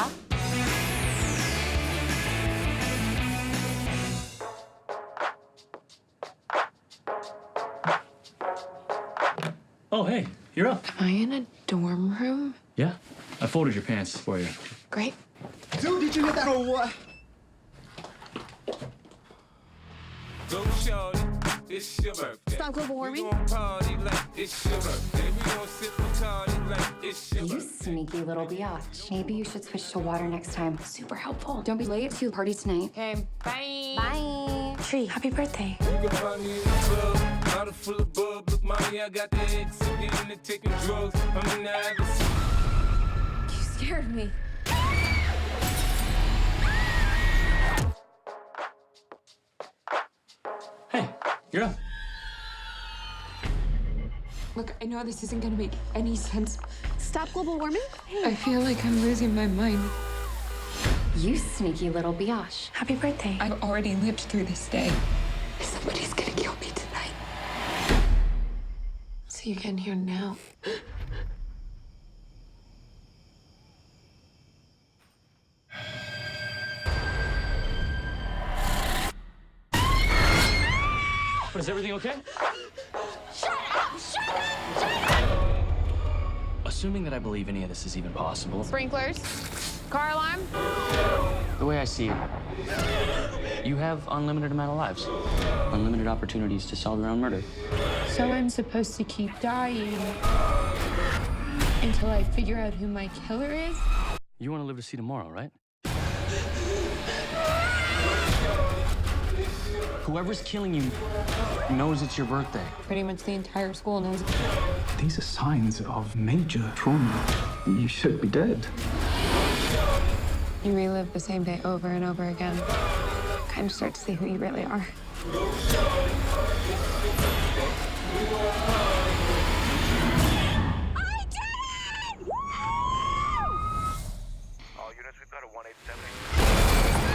Oh, hey, you're up. Am I in a dorm room? Yeah, I folded your pants for you. Great. Dude, did you get that or what? Stop global warming. You sneaky little biatch. Maybe you should switch to water next time. Super helpful. Don't be late to the party tonight. Okay, bye. Bye. Tree, happy birthday. You scared me. Hey, you're up. Look, I know this isn't gonna make any sense. Stop global warming? I feel like I'm losing my mind. You sneaky little biatch. Happy birthday. I've already lived through this day. Somebody's gonna kill me tonight. So you get in here now. But is everything okay? Shut up! Shut up! Shut up! Assuming that I believe any of this is even possible. Sprinklers. Car alarm. The way I see it, you have unlimited amount of lives, unlimited opportunities to solve your own murder. So I'm supposed to keep dying until I figure out who my killer is? You want to live to see tomorrow, right? Whoever's killing you knows it's your birthday. Pretty much the entire school knows. These are signs of major trauma. You should be dead. You relive the same day over and over again. Kind of start to see who you really are. I did it! Woo! All units, we've got a 1878.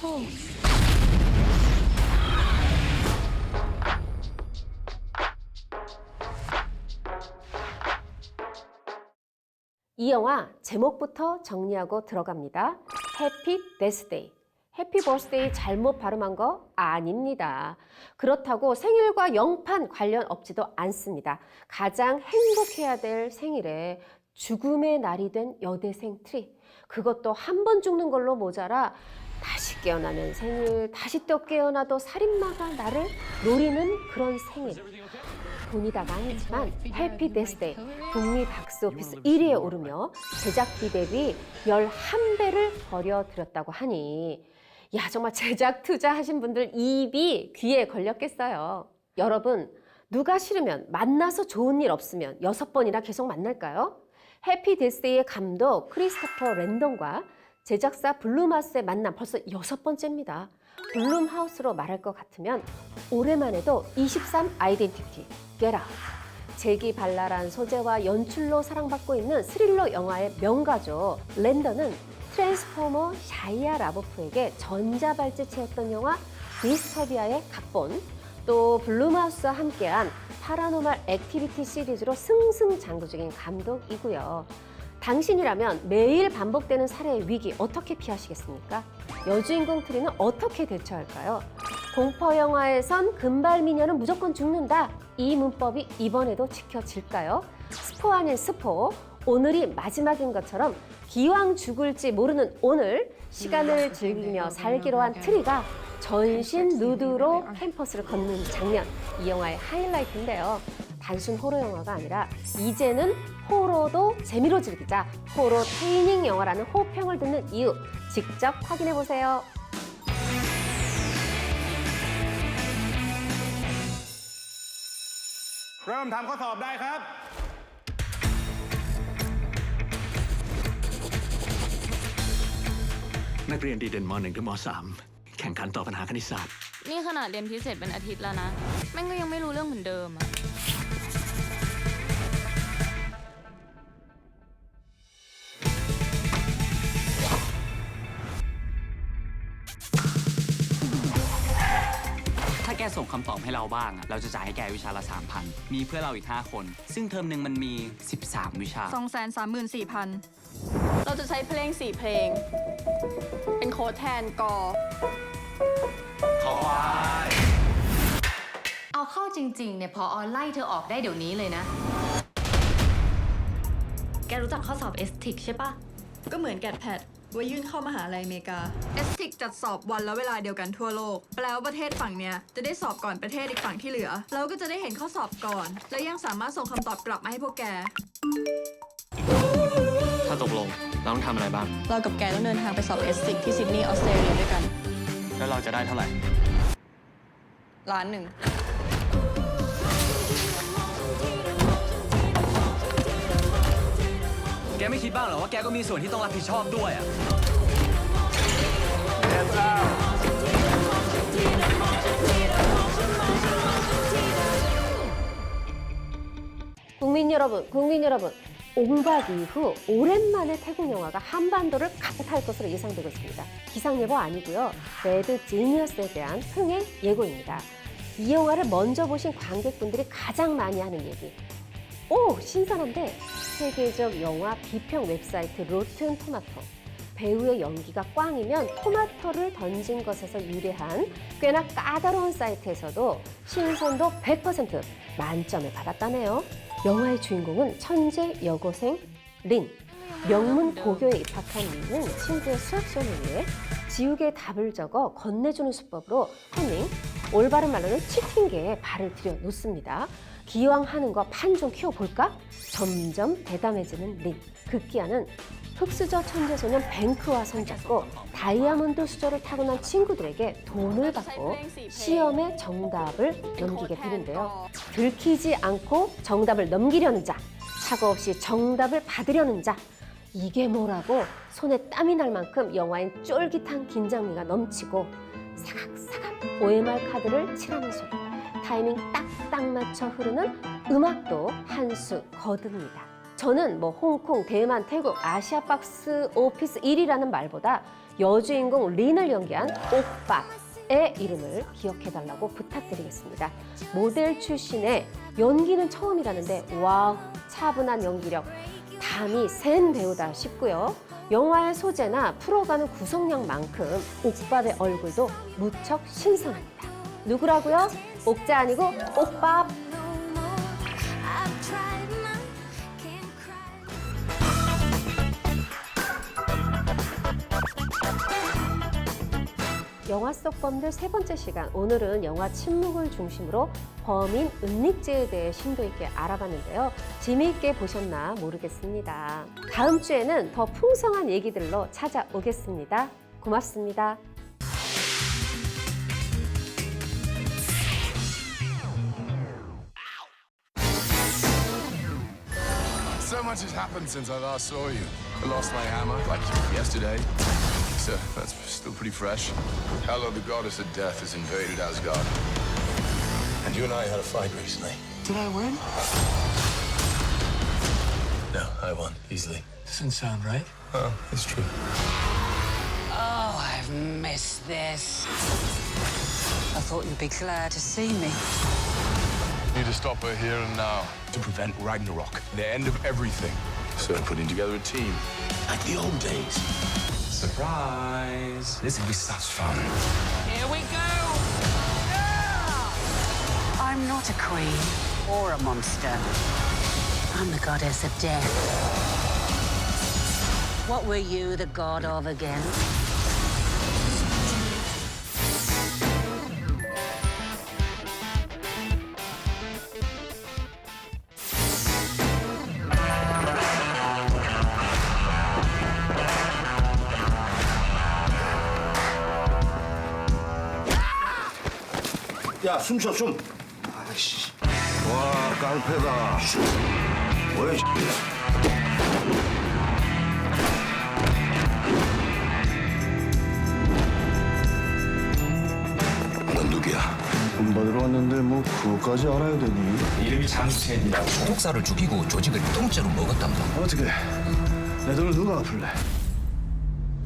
Oh. 이 영화 제목부터 정리하고 들어갑니다. 해피 데스데이. 해피 버스데이 잘못 발음한 거 아닙니다. 그렇다고 생일과 영판 관련 없지도 않습니다. 가장 행복해야 될 생일에 죽음의 날이 된 여대생 트리. 그것도 한 번 죽는 걸로 모자라 다시 깨어나면 생일, 다시 또 깨어나도 살인마가 나를 노리는 그런 생일. 돈이다가 아니지만 해피 데스데이 북미 박스오피스 1위에 오르며 제작비 대비 11배를 벌여들였다고 하니 야 정말 제작 투자하신 분들 입이 귀에 걸렸겠어요. 여러분 누가 싫으면 만나서 좋은 일 없으면 6번이나 계속 만날까요? 해피 데스데이의 감독 크리스토퍼 랜던과 제작사 블룸하우스의 만남 벌써 6번째입니다. 블룸하우스로 말할 것 같으면 올해만 해도 23 아이덴티티, Get Out. 재기발랄한 소재와 연출로 사랑받고 있는 스릴러 영화의 명가죠. 랜던은 트랜스포머 샤이아 라보프에게 전자발찌체였던 영화 디스토피아의 각본, 또 블룸하우스와 함께한 파라노멀 액티비티 시리즈로 승승장구 중인 감독이고요. 당신이라면 매일 반복되는 살해의 위기 어떻게 피하시겠습니까? 여주인공 트리는 어떻게 대처할까요? 공포 영화에선 금발 미녀는 무조건 죽는다. 이 문법이 이번에도 지켜질까요? 스포 아닌 스포. 오늘이 마지막인 것처럼 기왕 죽을지 모르는 오늘 시간을 즐기며 살기로 한 트리가 전신 누드로 캠퍼스를 걷는 장면. 이 영화의 하이라이트인데요. 단순 호러 영화가 아니라 이제는 호러도 재미로 즐기자 호러 트레이닝 영화라는 호평을 듣는 이유 직접 확인해 보세요.เริ่มทำข้อสอบได้ครับ นักเรียนดีเด่นม .1 ถึงม .3 แข่งขันตอบปัญหาคณิตศาสตร์ นี่ขนาดเรียนพิเศษเป็นอาทิตย์แล้วนะ แม่งก็ยังไม่รู้เรื่องเหมือนเดิมอะ ถ้าแกส่งคำตอบให้เราบ้างอะเราจะจ่ายให้แกวิชาละ 3,000 มีเพื่อนเราอีก 5 คน ซึ่งเทอมหนึ่งมันมี 13 วิชา 234,000 เราจะใช้เพลง 4 เพลง เป็นโค้ดแทนกอ เอาเข้าจริงๆเนี่ยพอไล่เธอออกได้เดี๋ยวนี้เลยนะ แกรู้จักข้อสอบ STIC ใช่ปะ ก็เหมือนแกดแพดไว้ยื่นเข้ามหาลัยอเมริกา STIC จัดสอบวันและเวลาเดียวกันทั่วโลก แปลว่าประเทศฝั่งเนี้ยจะได้สอบก่อนประเทศอีกฝั่งที่เหลือ เราก็จะได้เห็นข้อสอบก่อน และยังสามารถส่งคำตอบกลับมาให้พวกแก ถ้าตกลงเราต้องทำอะไรบ้าง เรากับแกต้องเดินทางไปสอบ STIC ที่ซิดนีย์ออสเตรเลียด้วยกัน แล้วเราจะได้เท่าไหร่ 1,000,000 แกไม่คิดบ้างเหรอว่าแกก็มีส่วนที่ต้องรับผิดชอบด้วยอะ 국민 여러분, 옹박 이후 오랜만에 태국 영화가 한반도를 가득할 것으로 예상되고 있습니다. 기상예보 아니고요. 배드 지니어스에 대한 흥행 예고입니다. 이 영화를 먼저 보신 관객분들이 가장 많이 하는 얘기. 오, 신선한데 세계적 영화 비평 웹사이트 로튼 토마토. 배우의 연기가 꽝이면 토마토를 던진 것에서 유래한 꽤나 까다로운 사이트에서도 신선도 100% 만점을 받았다네요. 영화의 주인공은 천재 여고생 린. 명문 고교에 입학한 린은 친구의 수학 시험을 위해 지우개에 답을 적어 건네주는 수법으로 해밍, 올바른 말로는 치팅계에 발을 들여놓습니다. 기왕 하는 거 판 좀 키워볼까? 점점 대담해지는 린. 급기야는 흑수저 천재소년 뱅크와 손잡고 다이아몬드 수저를 타고난 친구들에게 돈을 받고 시험의 정답을 넘기게 되는데요. 들키지 않고 정답을 넘기려는 자, 사고 없이 정답을 받으려는 자, 이게 뭐라고 손에 땀이 날 만큼 영화엔 쫄깃한 긴장미가 넘치고 사각사각 OMR 카드를 칠하는 소리, 타이밍 딱딱 맞춰 흐르는 음악도 한 수 거둡니다. 저는 홍콩, 대만, 태국, 아시아 박스 오피스 1위라는 말보다 여주인공 린을 연기한 옥밥의 이름을 기억해달라고 부탁드리겠습니다. 모델 출신의 연기는 처음이라는데 와우, 차분한 연기력, 담이 센 배우다 싶고요. 영화의 소재나 풀어가는 구성력만큼 옥밥의 얼굴도 무척 신선합니다. 누구라고요? 옥자 아니고 옥밥! 영화 속 범죄 세 번째 시간, 오늘은 영화 침묵을 중심으로 범인 은닉죄에 대해 심도 있게 알아봤는데요. 재미있게 보셨나 모르겠습니다. 다음 주에는 더 풍성한 얘기들로 찾아오겠습니다. 고맙습니다. So much has happened since I last saw you. I lost my hammer, like yesterday. So that's still pretty fresh. Hela, the goddess of death, has invaded Asgard. And you and I had a fight recently. Did I win? No, I won, easily. Doesn't sound right. Oh, it's true. Oh, I've missed this. I thought you'd be glad to see me. Need to stop her here and now to prevent Ragnarok, the end of everything. So we're putting together a team, like the old days. Surprise! This will be such fun. Here we go! I'm not a queen or a monster. I'm the goddess of death. What were you the god of again? 야, 숨 쉬어, 숨. 아이씨. 와, 깡패다. 뭐야, 이 넌 누구야? 돈 받으러 왔는데 뭐 그거까지 알아야 되니? 이름이 장수첸이라고. 소속사를 죽이고 조직을 통째로 먹었답니다. 어떻게? 내 돈을 누가 갚을래?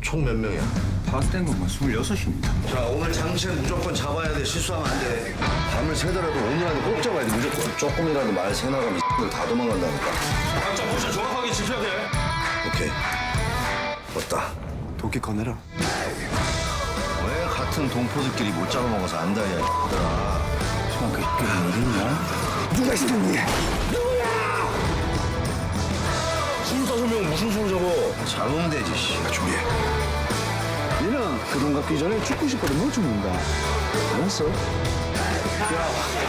총 몇 명이야? 파스된 것만 26입니다. 자, 오늘 장첸 무조건 잡아야 돼. 실수하면 안 돼. 밤을 새더라도 오늘 안에 꼭 잡아야 돼, 무조건. 조금이라도 말 새나가면 이 다 도망간다니까. 각자 포션 정확하게 지켜야 돼. 오케이. 왔다. 도끼 꺼내라. 왜 같은 동포들끼리 못 잡아먹어서 안다, 야, 얘들아. 하지만 그 새끼는 어딨냐? 누가 있어, 누구야? 순서소명 무슨 소리 저거? 잡으면 되지, 씨. 준비해. 얘는 그 돈 갚기 전에 죽고 싶거든 못 죽는다. 알았어? 야,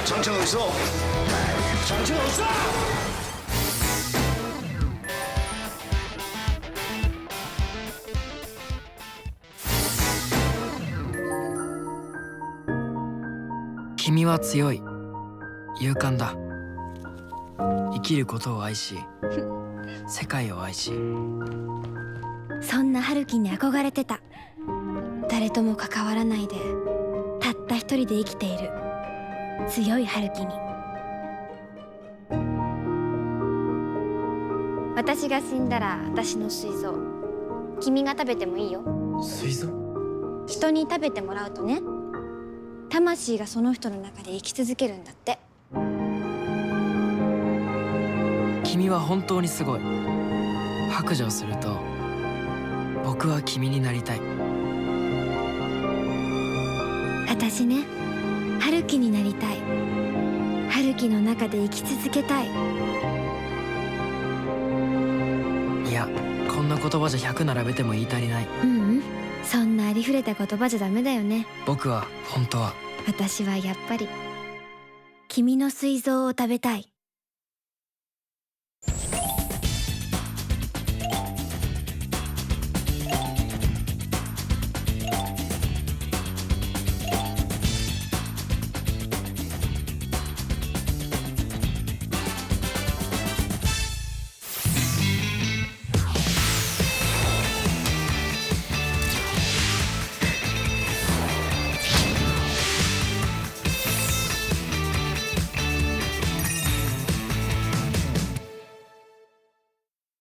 장첸 어디 있어? 장첸 어디 있어?君は強い。勇敢だ。生きることを愛し、世界を愛し。そんな春樹に憧れてた。誰とも関わらないでたった一人で生きている強い春樹に。私が死んだら私の膵臓君が食べてもいいよ。膵臓？人に食べてもらうとね、魂がその人の中で生き続けるんだって。君は本当にすごい。白状すると僕は君になりたい。私ね、春樹になりたい。春樹の中で生き続けたい。いや、こんな言葉じゃ100並べても言い足りない。ううん、そんなありふれた言葉じゃダメだよね。僕は本当は、私はやっぱり君の膵臓を食べたい。